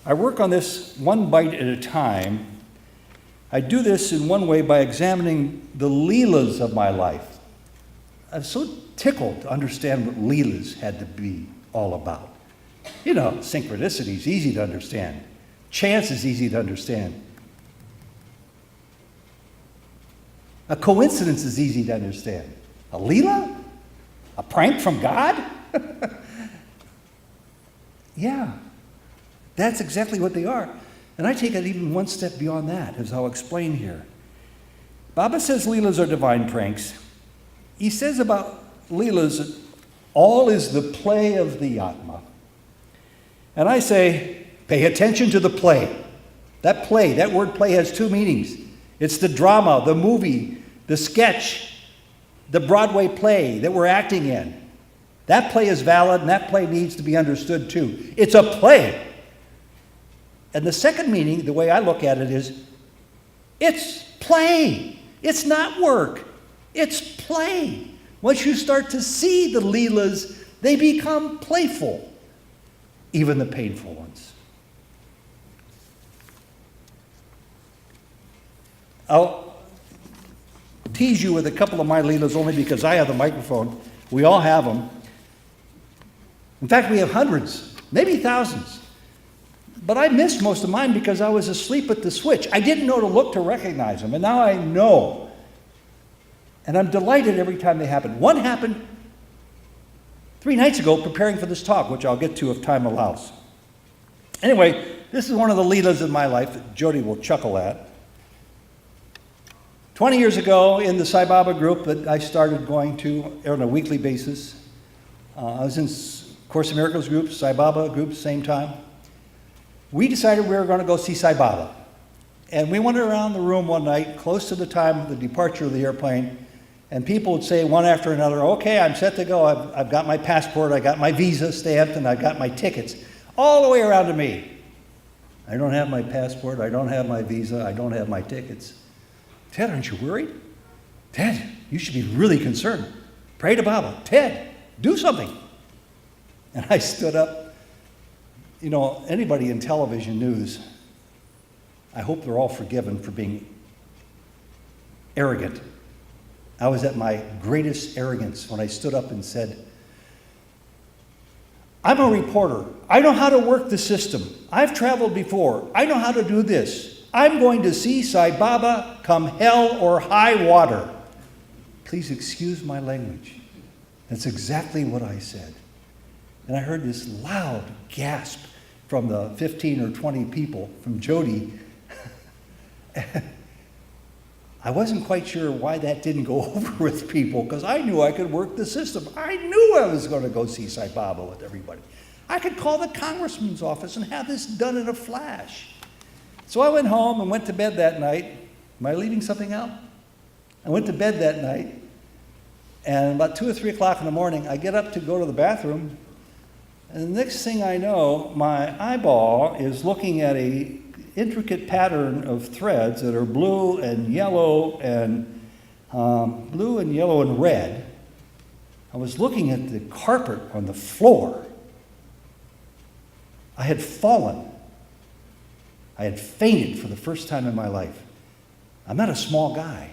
I work on this one bite at a time. I do this in one way by examining the leelas of my life. I'm so tickled to understand what leelas had to be all about. Synchronicity is easy to understand. Chance is easy to understand. A coincidence is easy to understand. A leela? A prank from God? Yeah, that's exactly what they are. And I take it even one step beyond that, as I'll explain here. Baba says leelas are divine pranks. He says about leelas that all is the play of the Atma. And I say, pay attention to the play. That word play has two meanings. It's the drama, the movie, the sketch, the Broadway play that we're acting in. That play is valid, and that play needs to be understood too. It's a play. And the second meaning, the way I look at it, is it's play. It's not work. It's play. Once you start to see the leelas, they become playful, even the painful ones. I'll tease you with a couple of my leelas only because I have the microphone. We all have them. In fact, we have hundreds, maybe thousands. But I missed most of mine because I was asleep at the switch. I didn't know to look to recognize them, and now I know. And I'm delighted every time they happen. One happened 3 nights ago preparing for this talk, which I'll get to if time allows. Anyway, this is one of the leelas in my life that Jody will chuckle at. 20 years ago, in the Sai Baba group that I started going to on a weekly basis, I was in Course in Miracles group, Sai Baba group, same time. We decided we were going to go see Sai Baba. And we went around the room one night, close to the time of the departure of the airplane, and people would say one after another, okay, I'm set to go. I've got my passport, I got my visa stamped, and I've got my tickets. All the way around to me. I don't have my passport, I don't have my visa, I don't have my tickets. Ted, aren't you worried? Ted, you should be really concerned. Pray to Baba. Ted, do something. And I stood up. Anybody in television news, I hope they're all forgiven for being arrogant. I was at my greatest arrogance when I stood up and said, I'm a reporter. I know how to work the system. I've traveled before. I know how to do this. I'm going to see Sai Baba come hell or high water. Please excuse my language. That's exactly what I said. And I heard this loud gasp from the 15 or 20 people, from Jody. I wasn't quite sure why that didn't go over with people, because I knew I could work the system. I knew I was going to go see Sai Baba with everybody. I could call the congressman's office and have this done in a flash. So I went home and went to bed that night. Am I leaving something out? I went to bed that night, and about 2 or 3 o'clock in the morning, I get up to go to the bathroom, and the next thing I know, my eyeball is looking at a intricate pattern of threads that are blue and yellow and red. I was looking at the carpet on the floor. I had fallen. I had fainted for the first time in my life. I'm not a small guy.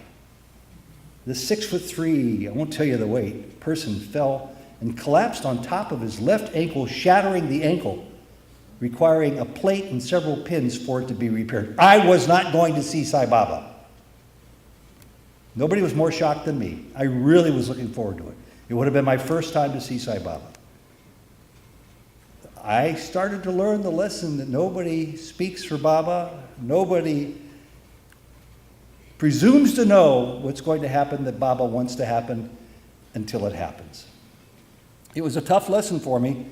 This 6'3", I won't tell you the weight, person fell and collapsed on top of his left ankle, shattering the ankle, requiring a plate and several pins for it to be repaired. I was not going to see Sai Baba. Nobody was more shocked than me. I really was looking forward to it. It would have been my first time to see Sai Baba. I started to learn the lesson that nobody speaks for Baba, nobody presumes to know what's going to happen that Baba wants to happen until it happens. It was a tough lesson for me,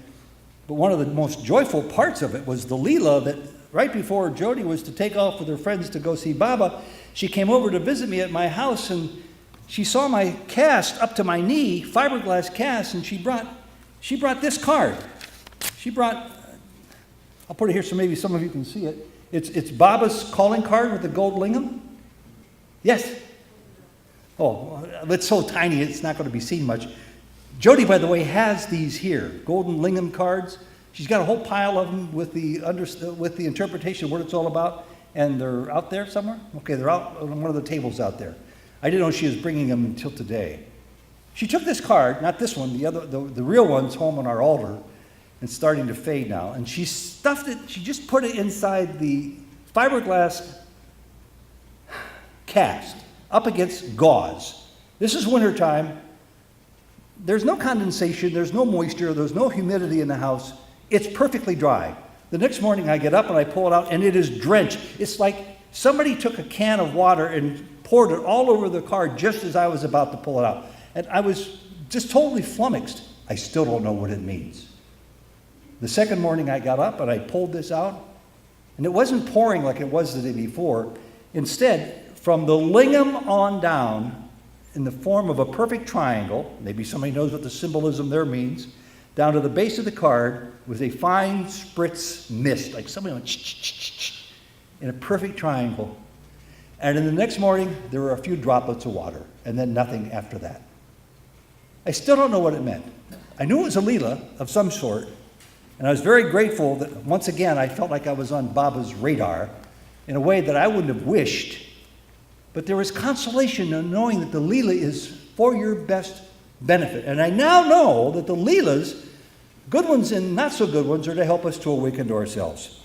but one of the most joyful parts of it was the Leela that right before Jody was to take off with her friends to go see Baba, she came over to visit me at my house, and she saw my cast up to my knee, fiberglass cast, and she brought this card. She brought, I'll put it here so maybe some of you can see it. It's Baba's calling card with the gold lingam. Yes? Oh, it's so tiny it's not going to be seen much. Jody, by the way, has these here, golden lingam cards. She's got a whole pile of them with the interpretation of what it's all about, and they're out there somewhere? Okay, they're out on one of the tables out there. I didn't know she was bringing them until today. She took this card, not this one, the real one's home on our altar, and starting to fade now, and she stuffed it, she just put it inside the fiberglass cast, up against gauze. This is wintertime. There's no condensation, there's no moisture, there's no humidity in the house. It's perfectly dry. The next morning I get up and I pull it out and it is drenched. It's like somebody took a can of water and poured it all over the card just as I was about to pull it out. And I was just totally flummoxed. I still don't know what it means. The second morning I got up and I pulled this out, and it wasn't pouring like it was the day before. Instead, from the lingam on down, in the form of a perfect triangle, maybe somebody knows what the symbolism there means, down to the base of the card was a fine spritz mist, like somebody went in a perfect triangle. And in the next morning, there were a few droplets of water, and then nothing after that. I still don't know what it meant. I knew it was a Leela of some sort, and I was very grateful that once again I felt like I was on Baba's radar in a way that I wouldn't have wished. But there was consolation in knowing that the Leela is for your best benefit. And I now know that the Leelas, good ones and not so good ones, are to help us to awaken to ourselves.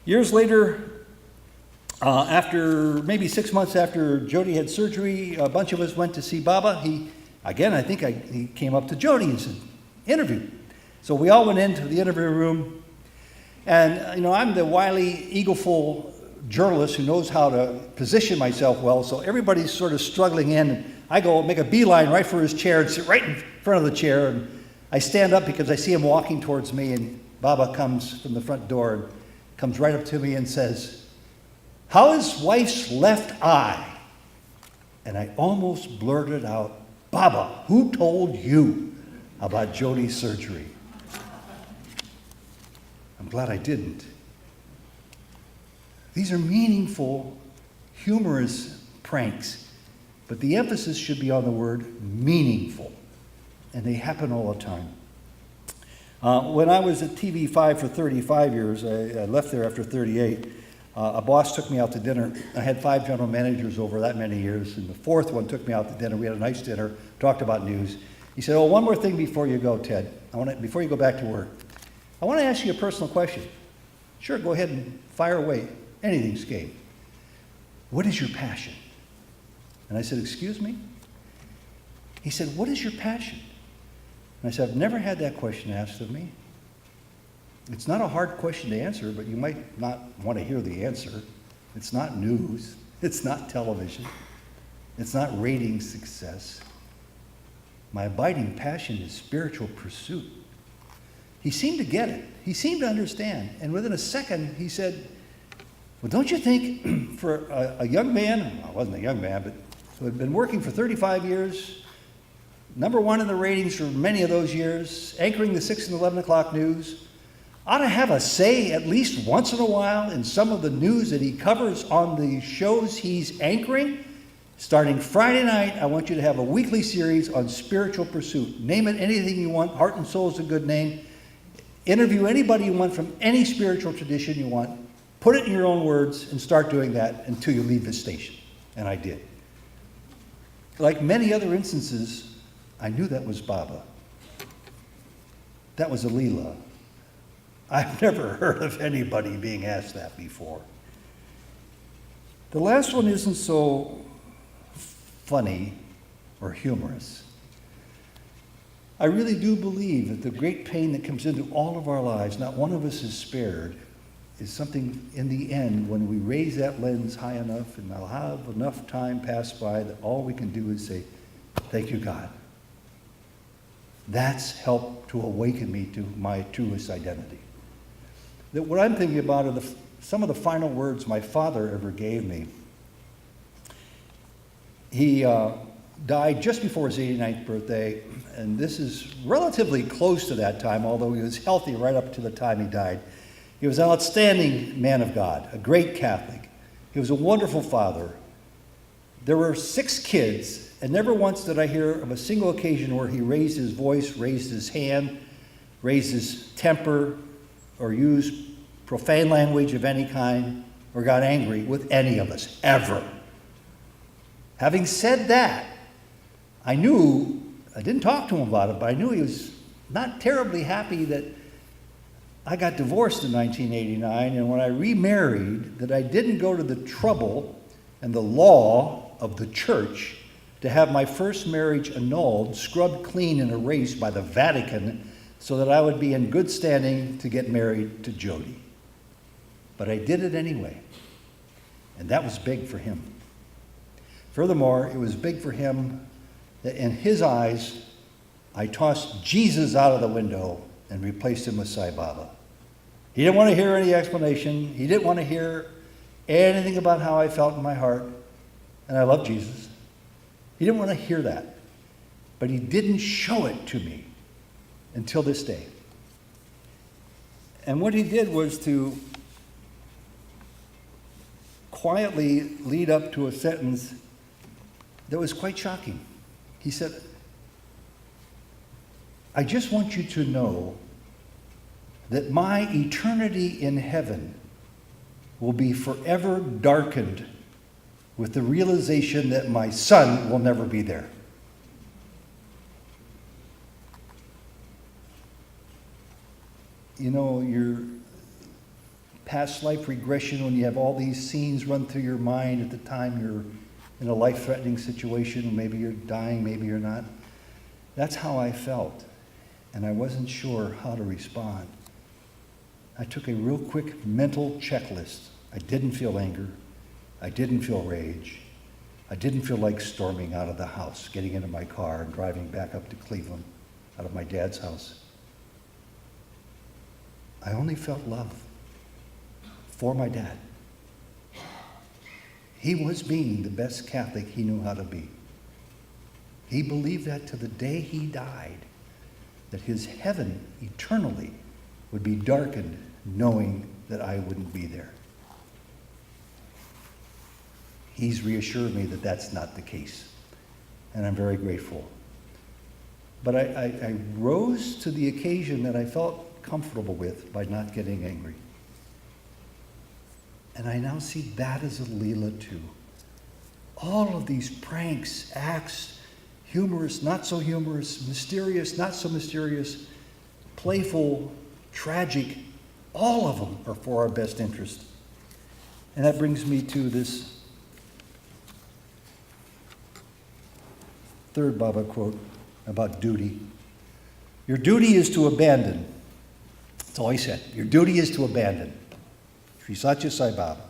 Years later, after maybe 6 months after Jody had surgery, a bunch of us went to see Baba. He came up to Jody and said, interview. So we all went into the interview room. And, I'm the wily, eagleful journalist who knows how to position myself well, so everybody's sort of struggling in, and I go make a beeline right for his chair and sit right in front of the chair, and I stand up because I see him walking towards me, and Baba comes from the front door and comes right up to me and says, "How is wife's left eye?" And I almost blurted out, "Baba, who told you about Jody's surgery?" I'm glad I didn't. These are meaningful, humorous pranks, but the emphasis should be on the word meaningful, and they happen all the time. When I was at TV5 for 35 years, I left there after 38, a boss took me out to dinner. I had 5 general managers over that many years, and the 4th one took me out to dinner. We had a nice dinner, talked about news. He said, "Oh, one more thing before you go, Ted. Before you go back to work, I want to ask you a personal question." "Sure, go ahead and fire away. Anything's game." "What is your passion?" And I said, "Excuse me?" He said, "What is your passion?" And I said, "I've never had that question asked of me." It's not a hard question to answer, but you might not want to hear the answer. It's not news. It's not television. It's not ratings success. My abiding passion is spiritual pursuit. he seemed to get it. He seemed to understand. And within a second, he said, well, don't you think for a young man, well, I wasn't a young man, but who had been working for 35 years, number one in the ratings for many of those years, anchoring the 6 and 11 o'clock news, ought to have a say at least once in a while in some of the news that he covers on the shows he's anchoring? Starting Friday night, I want you to have a weekly series on spiritual pursuit. Name it anything you want. Heart and Soul is a good name. Interview anybody you want from any spiritual tradition you want. Put it in your own words and start doing that until you leave the station. And I did. Like many other instances, I knew that was Baba. That was Alila. I've never heard of anybody being asked that before. The last one isn't so funny or humorous. I really do believe that the great pain that comes into all of our lives, not one of us is spared, is something in the end when we raise that lens high enough and I'll have enough time pass by that all we can do is say, thank you, God. That's helped to awaken me to my truest identity. That what I'm thinking about are some of the final words my father ever gave me. He died just before his 89th birthday, and this is relatively close to that time, although he was healthy right up to the time he died. He was an outstanding man of God, a great Catholic. He was a wonderful father. There were 6 kids, and never once did I hear of a single occasion where he raised his voice, raised his hand, raised his temper, or used profane language of any kind, or got angry with any of us, ever. Having said that, I didn't talk to him about it, but I knew he was not terribly happy that I got divorced in 1989, and when I remarried, that I didn't go to the trouble and the law of the church to have my first marriage annulled, scrubbed clean and erased by the Vatican so that I would be in good standing to get married to Jody. But I did it anyway, and that was big for him. Furthermore, it was big for him that in his eyes, I tossed Jesus out of the window and replaced him with Sai Baba. He didn't want to hear any explanation. He didn't want to hear anything about how I felt in my heart. And I love Jesus. He didn't want to hear that. But he didn't show it to me until this day. And what he did was to quietly lead up to a sentence that was quite shocking. He said, I just want you to know that my eternity in heaven will be forever darkened with the realization that my son will never be there. You know, your past life regression, when you have all these scenes run through your mind at the time you're in a life-threatening situation, maybe you're dying, maybe you're not. That's how I felt, and I wasn't sure how to respond. I took a real quick mental checklist. I didn't feel anger. I didn't feel rage. I didn't feel like storming out of the house, getting into my car and driving back up to Cleveland out of my dad's house. I only felt love for my dad. He was being the best Catholic he knew how to be. He believed that to the day he died, that his heaven eternally would be darkened knowing that I wouldn't be there. He's reassured me that that's not the case, and I'm very grateful. But I rose to the occasion that I felt comfortable with by not getting angry. And I now see that as a Leela too. All of these pranks, acts, humorous, not so humorous, mysterious, not so mysterious, playful, tragic, all of them are for our best interest. And that brings me to this third Baba quote about duty. Your duty is to abandon. That's all he said. Your duty is to abandon. Sri Satya Sai Baba.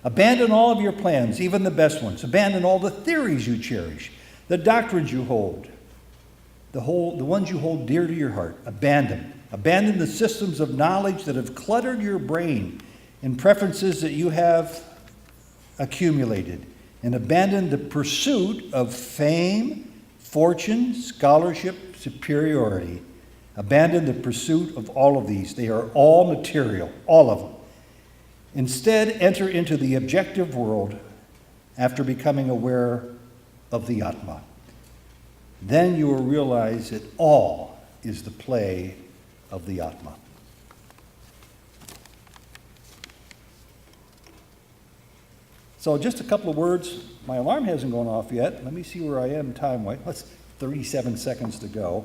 Abandon all of your plans, even the best ones. Abandon all the theories you cherish, the doctrines you hold. the ones you hold dear to your heart. Abandon. Abandon the systems of knowledge that have cluttered your brain and preferences that you have accumulated. And abandon the pursuit of fame, fortune, scholarship, superiority. Abandon the pursuit of all of these. They are all material, all of them. Instead, enter into the objective world after becoming aware of the Atma. Then you will realize that all is the play of the Atma. So just a couple of words. My alarm hasn't gone off yet. Let me see where I am time-wise. That's 37 seconds to go.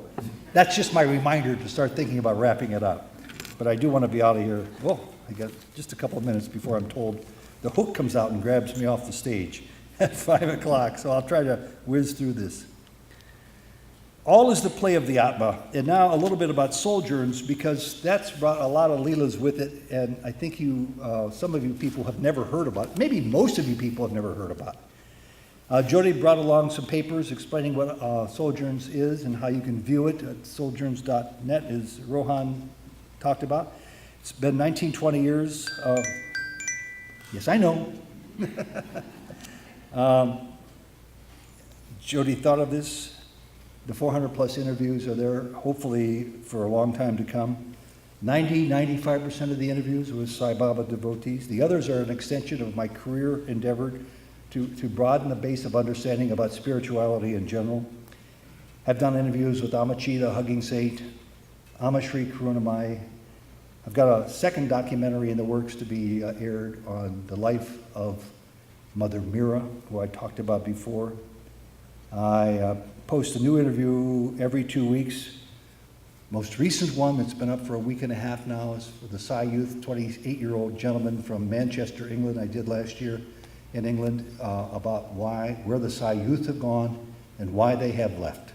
That's just my reminder to start thinking about wrapping it up. But I do want to be out of here. Well, I got just a couple of minutes before I'm told the hook comes out and grabs me off the stage at 5 o'clock. So I'll try to whiz through this. All is the play of the Atma. And now a little bit about Sojourns, because that's brought a lot of Leelas with it. And I think some of you people have never heard about it. Maybe most of you people have never heard about it. Jody brought along some papers explaining what Sojourns is and how you can view it at sojourns.net, as Rohan talked about. It's been 19-20 years. Yes, I know. Jody thought of this. The 400 plus interviews are there, hopefully for a long time to come. 95% of the interviews with Sai Baba devotees. The others are an extension of my career endeavor to broaden the base of understanding about spirituality in general. I've done interviews with Amachita, Hugging Saint, Amashri Karunamai. I've got a second documentary in the works to be aired on the life of Mother Mira, who I talked about before. I post a new interview every 2 weeks. Most recent one that's been up for a week and a half now is with the Sai Youth, 28-year-old gentleman from Manchester, England. I did last year in England about where the Sai Youth have gone and why they have left.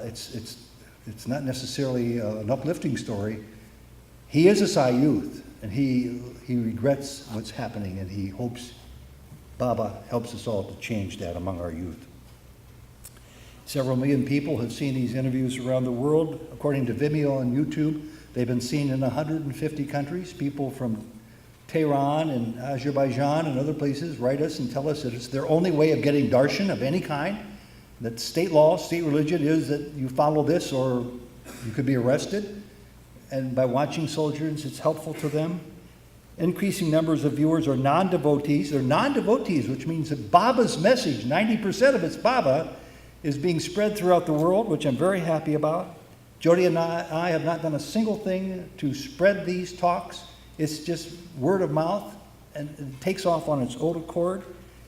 It's not necessarily an uplifting story. He is a Sai Youth, and he regrets what's happening, and he hopes Baba helps us all to change that among our youth. Several million people have seen these interviews around the world. According to Vimeo and YouTube, they've been seen in 150 countries. People from Tehran and Azerbaijan and other places write us and tell us that it's their only way of getting darshan of any kind, that state law, state religion is that you follow this or you could be arrested. And by watching Sojourns, it's helpful to them. Increasing numbers of viewers are non-devotees. They're non-devotees, which means that Baba's message, 90% of it's Baba, is being spread throughout the world, which I'm very happy about. Jody and I have not done a single thing to spread these talks. It's just word of mouth, and it takes off on its own accord.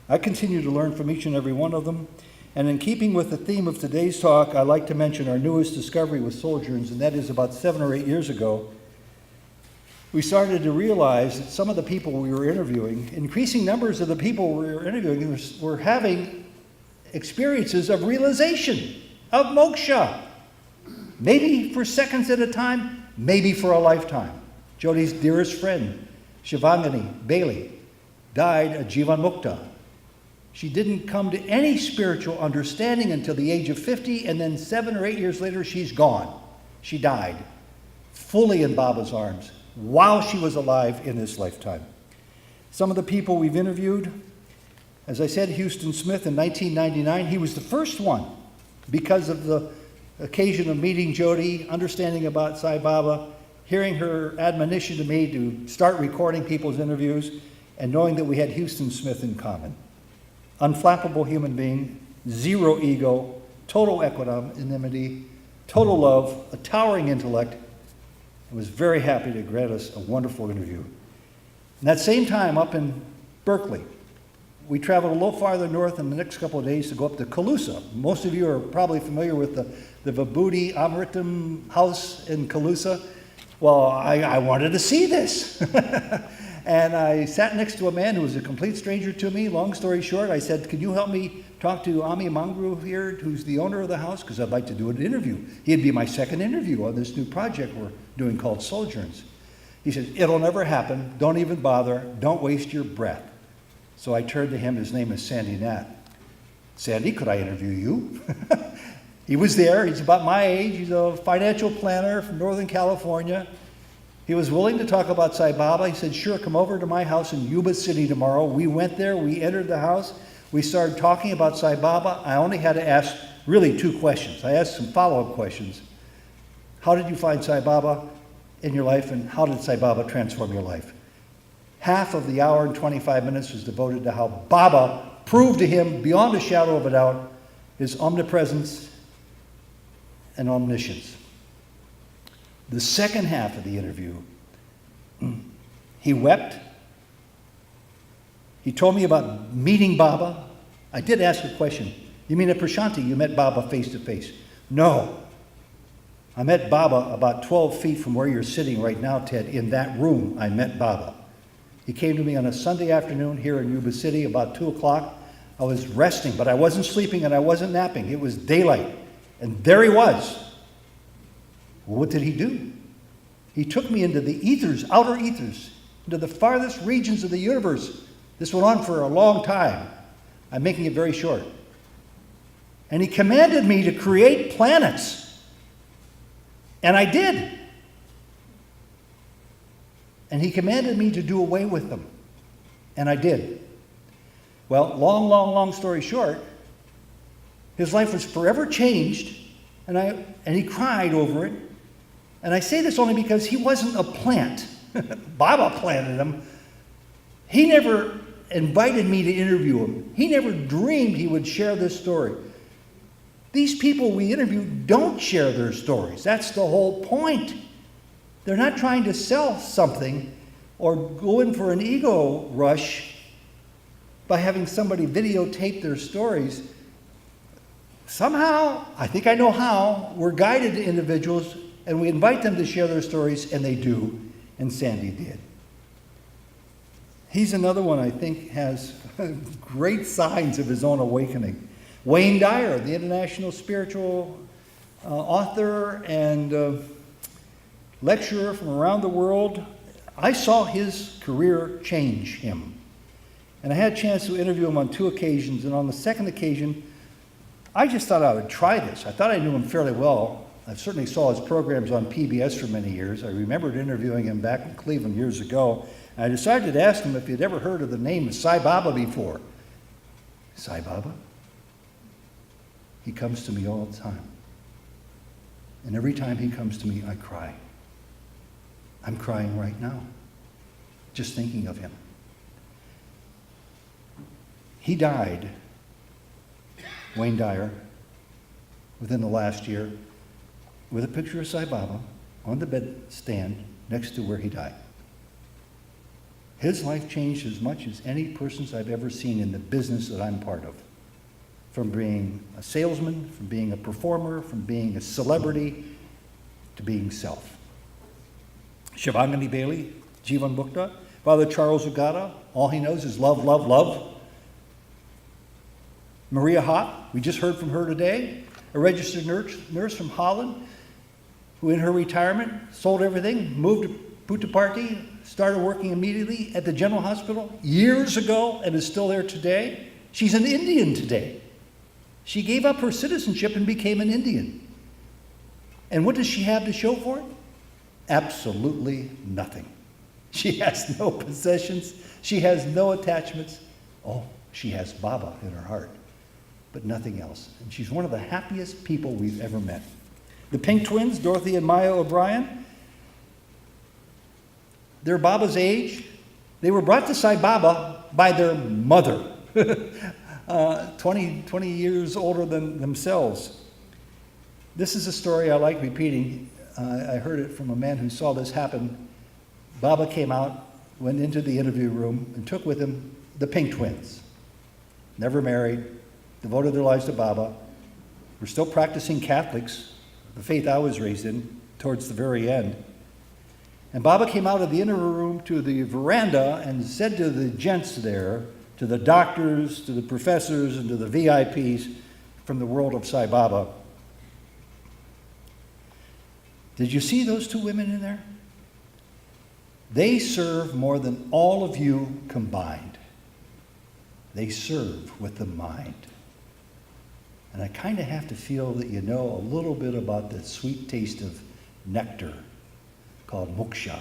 I continue to learn from each and every one of them. And in keeping with the theme of today's talk, I'd like to mention our newest discovery with Sojourns, and that is about 7 or 8 years ago. We started to realize that some of the people we were interviewing, increasing numbers of the people we were interviewing, were having experiences of realization, of moksha. Maybe for seconds at a time, maybe for a lifetime. Jody's dearest friend, Shivangani Bailey, died a Jivan Mukta. She didn't come to any spiritual understanding until the age of 50, and then 7 or 8 years later, she's gone. She died, fully in Baba's arms, while she was alive in this lifetime. Some of the people we've interviewed, as I said, Houston Smith in 1999, he was the first one because of the occasion of meeting Jody, understanding about Sai Baba, hearing her admonition to me to start recording people's interviews, and knowing that we had Houston Smith in common. Unflappable human being, zero ego, total equanimity, total love, a towering intellect, and was very happy to grant us a wonderful interview. And that same time up in Berkeley, we traveled a little farther north in the next couple of days to go up to Calusa. Most of you are probably familiar with the Vibhuti Amritam house in Calusa. Well, I wanted to see this. And I sat next to a man who was a complete stranger to me. Long story short, I said, can you help me talk to Ami Mangru here, who's the owner of the house? Because I'd like to do an interview. He'd be my second interview on this new project we're doing called Sojourns. He said, it'll never happen. Don't even bother. Don't waste your breath. So I turned to him. His name is Sandy Nat. Sandy, could I interview you? He was there. He's about my age. He's a financial planner from Northern California. He was willing to talk about Sai Baba. He said, sure, come over to my house in Yuba City tomorrow. We went there. We entered the house. We started talking about Sai Baba. I only had to ask really 2 questions. I asked some follow-up questions. How did you find Sai Baba in your life, and how did Sai Baba transform your life? Half of the hour and 25 minutes was devoted to how Baba proved to him, beyond a shadow of a doubt, his omnipresence and omniscience. The second half of the interview, he wept. He told me about meeting Baba. I did ask a question. You mean at Prashanti you met Baba face to face? No. I met Baba about 12 feet from where you're sitting right now, Ted. In that room, I met Baba. He came to me on a Sunday afternoon here in Yuba City about 2 o'clock. I was resting, but I wasn't sleeping and I wasn't napping. It was daylight. And there he was. Well, what did he do? He took me into the ethers, outer ethers, into the farthest regions of the universe. This went on for a long time. I'm making it very short. And he commanded me to create planets. And I did. And he commanded me to do away with them. And I did. Well, long story short, his life was forever changed, and he cried over it. And I say this only because he wasn't a plant. Baba planted him. He never invited me to interview him. He never dreamed he would share this story. These people we interview don't share their stories. That's the whole point. They're not trying to sell something or go in for an ego rush by having somebody videotape their stories. Somehow, I think I know how, we're guided to individuals and we invite them to share their stories, and they do, and Sandy did. He's another one I think has great signs of his own awakening. Wayne Dyer, the international spiritual author and lecturer from around the world. I saw his career change him. And I had a chance to interview him on 2 occasions, and on the second occasion, I just thought I would try this. I thought I knew him fairly well. I certainly saw his programs on PBS for many years. I remembered interviewing him back in Cleveland years ago. And I decided to ask him if he'd ever heard of the name Sai Baba before. Sai Baba? He comes to me all the time. And every time he comes to me, I cry. I'm crying right now, just thinking of him. He died, Wayne Dyer, within the last year, with a picture of Sai Baba on the bedstand next to where he died. His life changed as much as any person's I've ever seen in the business that I'm part of. From being a salesman, from being a performer, from being a celebrity, to being self. Shivangani Bailey, Jivan Mukta, Father Charles Ugata, all he knows is love, love, love. Maria Hott, we just heard from her today, a registered nurse from Holland, who in her retirement sold everything, moved to Puttaparthi, started working immediately at the General Hospital years ago and is still there today. She's an Indian today. She gave up her citizenship and became an Indian. And what does she have to show for it? Absolutely nothing. She has no possessions. She has no attachments. Oh, she has Baba in her heart, but nothing else. And she's one of the happiest people we've ever met. The Pink Twins, Dorothy and Maya O'Brien, they're Baba's age. They were brought to Sai Baba by their mother, 20 years older than themselves. This is a story I like repeating. I heard it from a man who saw this happen. Baba came out, went into the interview room, and took with him the Pink Twins. Never married, devoted their lives to Baba. Were still practicing Catholics, the faith I was raised in, towards the very end. And Baba came out of the inner room to the veranda and said to the gents there, to the doctors, to the professors, and to the VIPs from the world of Sai Baba, did you see those 2 women in there? They serve more than all of you combined. They serve with the mind. And I kind of have to feel that you know a little bit about the sweet taste of nectar called moksha,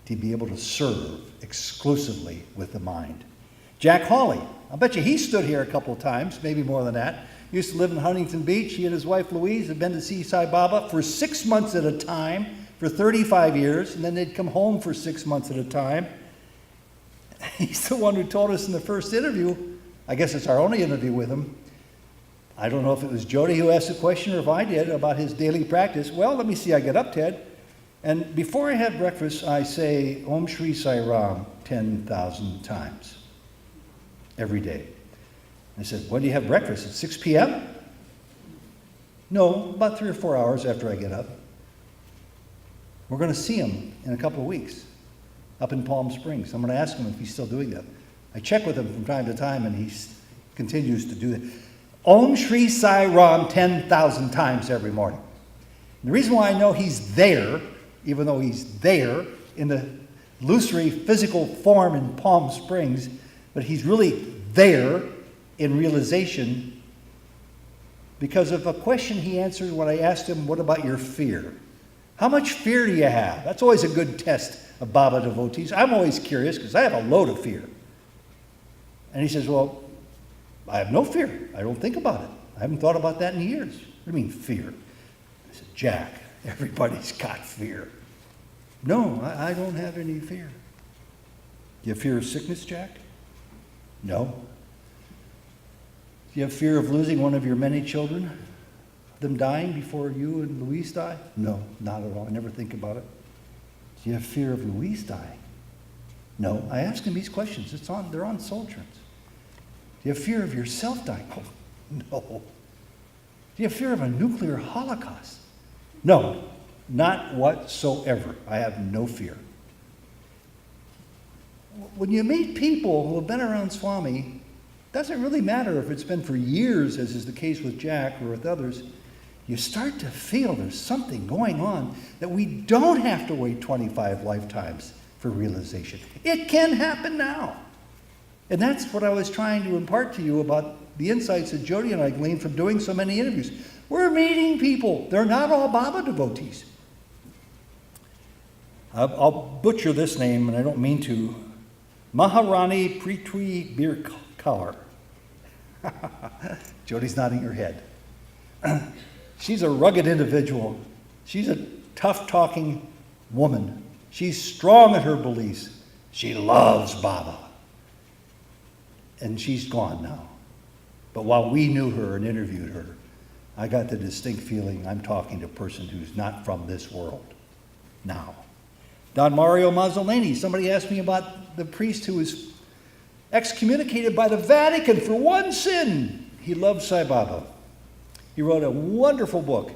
to be able to serve exclusively with the mind. Jack Hawley, I'll bet you he stood here a couple of times, maybe more than that. He used to live in Huntington Beach. He and his wife Louise had been to see Sai Baba for 6 months at a time for 35 years, and then they'd come home for 6 months at a time. He's the one who told us in the first interview, I guess it's our only interview with him, I don't know if it was Jody who asked the question or if I did, about his daily practice. Well, let me see, I get up, Ted, and before I have breakfast, I say Om Shri Sai Ram 10,000 times every day. I said, when do you have breakfast? At 6 p.m.? No, about 3 or 4 hours after I get up. We're going to see him in a couple of weeks up in Palm Springs. I'm going to ask him if he's still doing that. I check with him from time to time, and he continues to do that. Om Shri Sai Ram 10,000 times every morning. And the reason why I know he's there, even though he's there in the illusory physical form in Palm Springs, but he's really there in realization because of a question he answered when I asked him, what about your fear? How much fear do you have? That's always a good test of Baba devotees. I'm always curious because I have a load of fear. And he says, well, I have no fear. I don't think about it. I haven't thought about that in years. What do you mean fear? I said, Jack, everybody's got fear. No, I don't have any fear. Do you have fear of sickness, Jack? No. Do you have fear of losing one of your many children? Them dying before you and Louise die? No, not at all. I never think about it. Do you have fear of Louise dying? No. I ask him these questions. They're on Soul Trends. Do you have fear of yourself dying? Oh, no. Do you have fear of a nuclear holocaust? No, not whatsoever. I have no fear. When you meet people who have been around Swami, it doesn't really matter if it's been for years, as is the case with Jack or with others, you start to feel there's something going on that we don't have to wait 25 lifetimes for realization. It can happen now. And that's what I was trying to impart to you about the insights that Jody and I gleaned from doing so many interviews. We're meeting people. They're not all Baba devotees. I'll butcher this name, and I don't mean to. Maharani Prithvi Birkar. Jody's nodding her head. She's a rugged individual. She's a tough-talking woman. She's strong in her beliefs. She loves Baba. And she's gone now. But while we knew her and interviewed her, I got the distinct feeling I'm talking to a person who's not from this world now. Don Mario Mazzolini, somebody asked me about the priest who was excommunicated by the Vatican for one sin. He loved Sai Baba. He wrote a wonderful book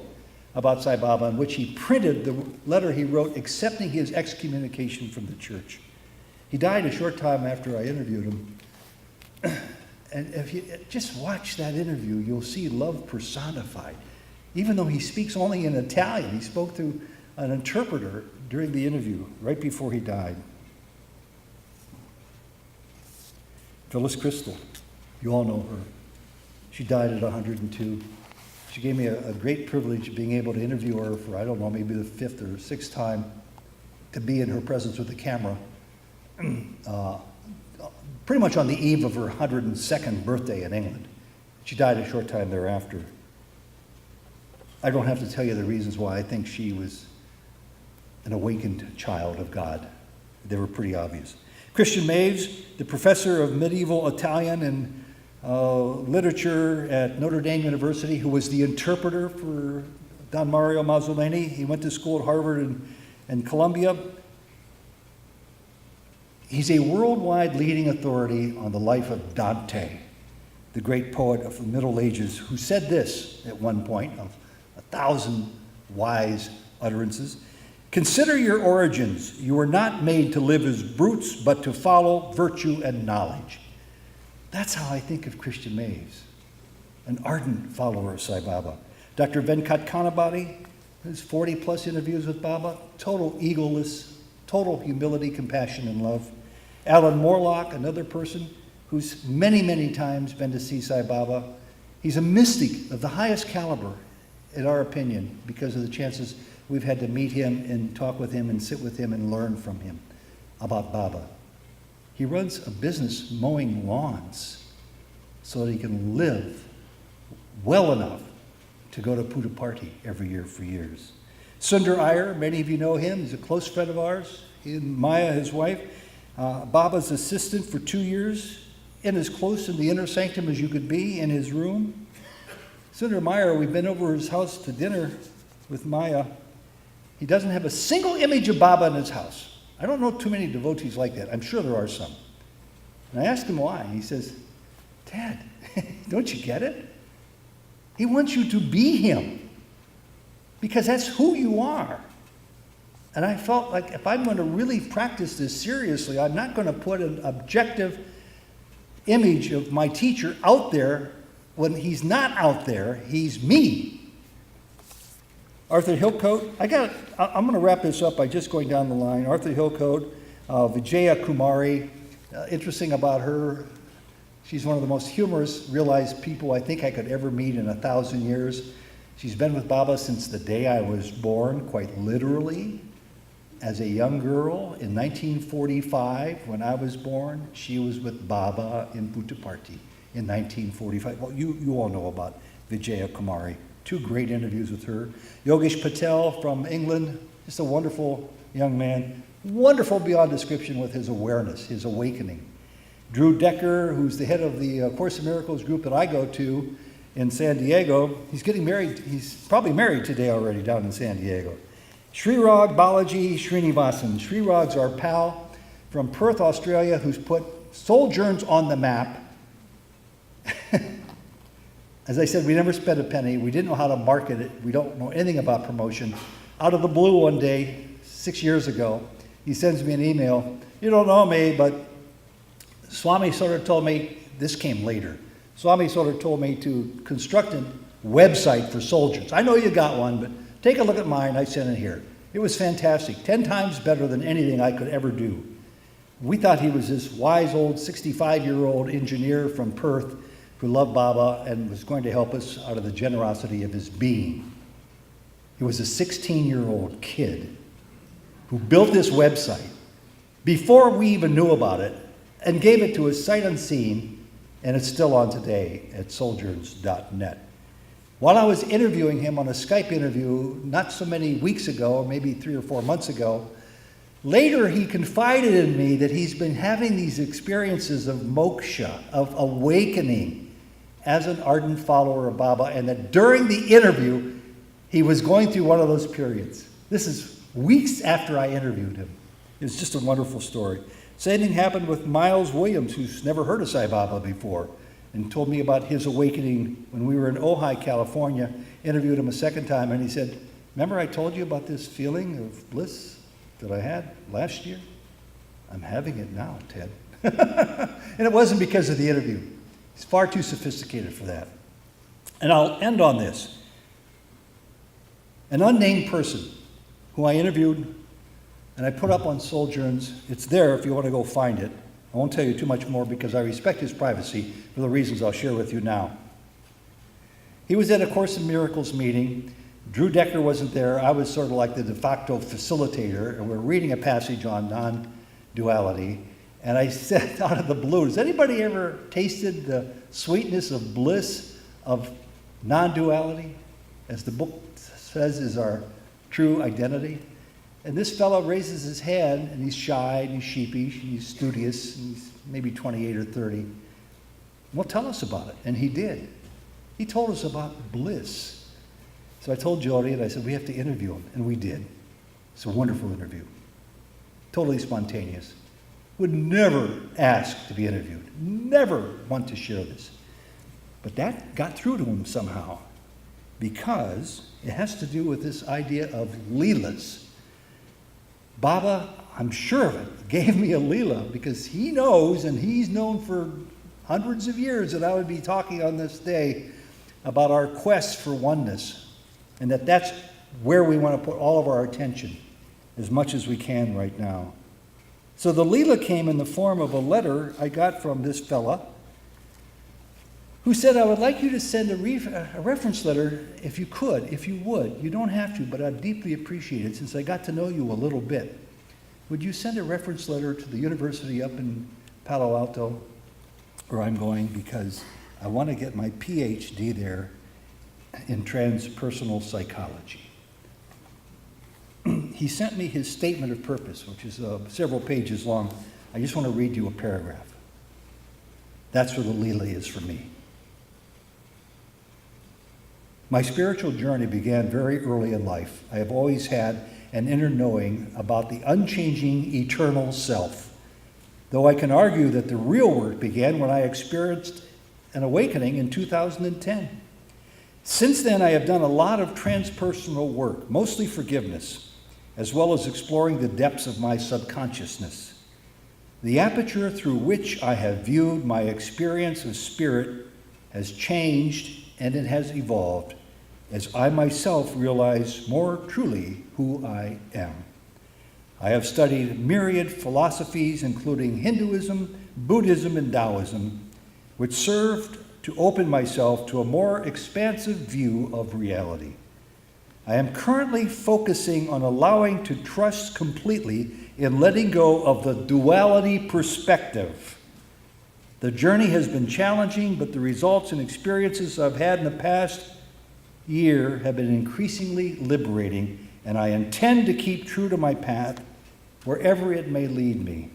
about Sai Baba in which he printed the letter he wrote accepting his excommunication from the church. He died a short time after I interviewed him. And if you just watch that interview, you'll see love personified. Even though he speaks only in Italian, he spoke to an interpreter during the interview, right before he died. Phyllis Crystal, you all know her. She died at 102. She gave me a great privilege of being able to interview her for, I don't know, maybe the 5th or 6th time, to be in her presence with the camera. Pretty much on the eve of her 102nd birthday in England. She died a short time thereafter. I don't have to tell you the reasons why I think she was an awakened child of God. They were pretty obvious. Christian Maves, the professor of medieval Italian and literature at Notre Dame University, who was the interpreter for Don Mario Mazzolini. He went to school at Harvard and Columbia. He's a worldwide leading authority on the life of Dante, the great poet of the Middle Ages, who said this at one point, of 1,000 wise utterances: consider your origins. You were not made to live as brutes, but to follow virtue and knowledge. That's how I think of Christian Maves, an ardent follower of Sai Baba. Dr. Venkat Kanabati, his 40-plus interviews with Baba, total egoless, total humility, compassion, and love. Alan Morlock, another person who's many, many times been to see Sai Baba, He's a mystic of the highest caliber, in our opinion, because of the chances we've had to meet him and talk with him and sit with him and learn from him about Baba. He runs a business mowing lawns so that he can live well enough to go to Puttaparthi every year for years. Sundar Iyer, many of you know him. He's a close friend of ours. He and Maya, his wife, Baba's assistant for 2 years, and as close in the inner sanctum as you could be in his room. Sundar Meyer, we've been over his house to dinner with Maya. He doesn't have a single image of Baba in his house. I don't know too many devotees like that. I'm sure there are some. And I asked him why. He says, Dad, don't you get it? He wants you to be him because that's who you are. And I felt like if I'm going to really practice this seriously, I'm not going to put an objective image of my teacher out there when he's not out there. He's me. Arthur Hillcoat, I'm going to wrap this up by just going down the line. Arthur Hillcoat, Vijaya Kumari, interesting about her, she's one of the most humorous, realized people I think I could ever meet in 1,000 years. She's been with Baba since the day I was born, quite literally. As a young girl in 1945, when I was born, she was with Baba in Puttaparthi in 1945. Well, you all know about Vijaya Kumari. 2 great interviews with her. Yogesh Patel from England, just a wonderful young man. Wonderful beyond description with his awareness, his awakening. Drew Decker, who's the head of the Course in Miracles group that I go to in San Diego. He's getting married. He's probably married today already down in San Diego. Srirag Balaji Srinivasan. Srirag's our pal from Perth, Australia, who's put Sojourns on the map. As I said, we never spent a penny. We didn't know how to market it. We don't know anything about promotion. Out of the blue one day, 6 years ago, he sends me an email. You don't know me, but Swami sort of told me, this came later. Swami sort of told me to construct a website for Sojourns. I know you got one, but take a look at mine. I sent it here. It was fantastic, 10 times better than anything I could ever do. We thought he was this wise old 65-year-old engineer from Perth who loved Baba and was going to help us out of the generosity of his being. He was a 16-year-old kid who built this website before we even knew about it and gave it to us sight unseen, and it's still on today at sojourns.net. While I was interviewing him on a Skype interview not so many weeks ago, maybe 3 or 4 months ago, later he confided in me that he's been having these experiences of moksha, of awakening, as an ardent follower of Baba, and that during the interview, he was going through one of those periods. This is weeks after I interviewed him. It's just a wonderful story. Same thing happened with Miles Williams, who's never heard of Sai Baba before, and told me about his awakening when we were in Ojai, California. Interviewed him a second time, and he said, remember I told you about this feeling of bliss that I had last year? I'm having it now, Ted. And it wasn't because of the interview. He's far too sophisticated for that. And I'll end on this. An unnamed person who I interviewed and I put up on Sojourns. It's there if you want to go find it. I won't tell you too much more because I respect his privacy for the reasons I'll share with you now. He was at a Course in Miracles meeting. Drew Decker wasn't there. I was sort of like the de facto facilitator, and we're reading a passage on non-duality. And I said out of the blue, has anybody ever tasted the sweetness of bliss of non-duality, as the book says is our true identity? And this fellow raises his hand, and he's shy, and he's sheepish, and he's studious, and he's maybe 28 or 30. Well, tell us about it. And he did. He told us about bliss. So I told Jody, and I said, we have to interview him. And we did. It's a wonderful interview. Totally spontaneous. Would never ask to be interviewed. Never want to share this. But that got through to him somehow. Because it has to do with this idea of leelas. Baba, I'm sure of it, gave me a leela because he knows, and he's known for hundreds of years, that I would be talking on this day about our quest for oneness, and that's where we want to put all of our attention as much as we can right now. So the leela came in the form of a letter I got from this fella who said, I would like you to send a reference letter if you could, if you would. You don't have to, but I'd deeply appreciate it since I got to know you a little bit. Would you send a reference letter to the university up in Palo Alto, where I'm going, because I want to get my PhD there in transpersonal psychology. He sent me his statement of purpose, which is several pages long. I just want to read you a paragraph. That's where the Leela is for me. My spiritual journey began very early in life. I have always had an inner knowing about the unchanging eternal self, though I can argue that the real work began when I experienced an awakening in 2010. Since then, I have done a lot of transpersonal work, mostly forgiveness, as well as exploring the depths of my subconsciousness. The aperture through which I have viewed my experience of spirit has changed and it has evolved as I myself realize more truly who I am. I have studied myriad philosophies, including Hinduism, Buddhism, and Taoism, which served to open myself to a more expansive view of reality. I am currently focusing on allowing to trust completely in letting go of the duality perspective. The journey has been challenging, but the results and experiences I've had in the past year have been increasingly liberating, and I intend to keep true to my path wherever it may lead me.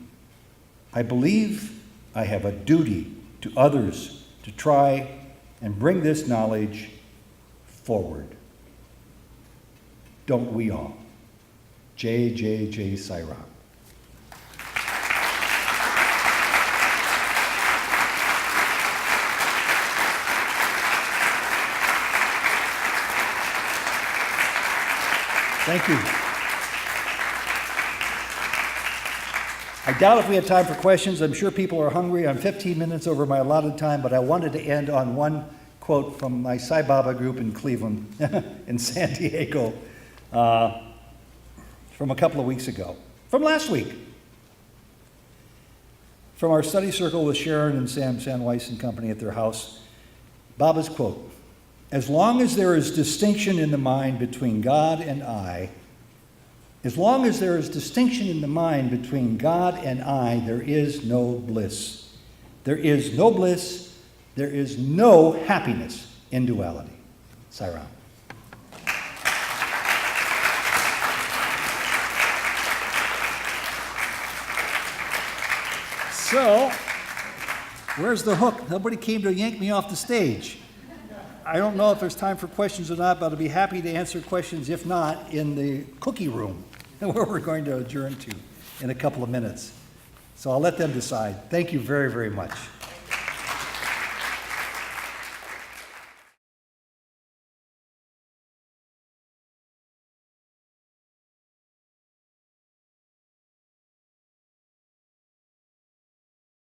I believe I have a duty to others to try and bring this knowledge forward. Don't we all? J. Sairam. Thank you. I doubt if we had time for questions. I'm sure people are hungry. I'm 15 minutes over my allotted time, but I wanted to end on one quote from my Sai Baba group in Cleveland, in San Diego, from a couple of weeks ago, from last week, from our study circle with Sharon and Sam Weiss and company at their house. Baba's quote: as long as there is distinction in the mind between God and I, as long as there is distinction in the mind between God and I, there is no bliss. There is no bliss, there is no happiness in duality. Sairam. So, where's the hook? Nobody came to yank me off the stage. I don't know if there's time for questions or not, but I'll be happy to answer questions, if not, in the cookie room, where we're going to adjourn to in a couple of minutes. So I'll let them decide. Thank you very, very much.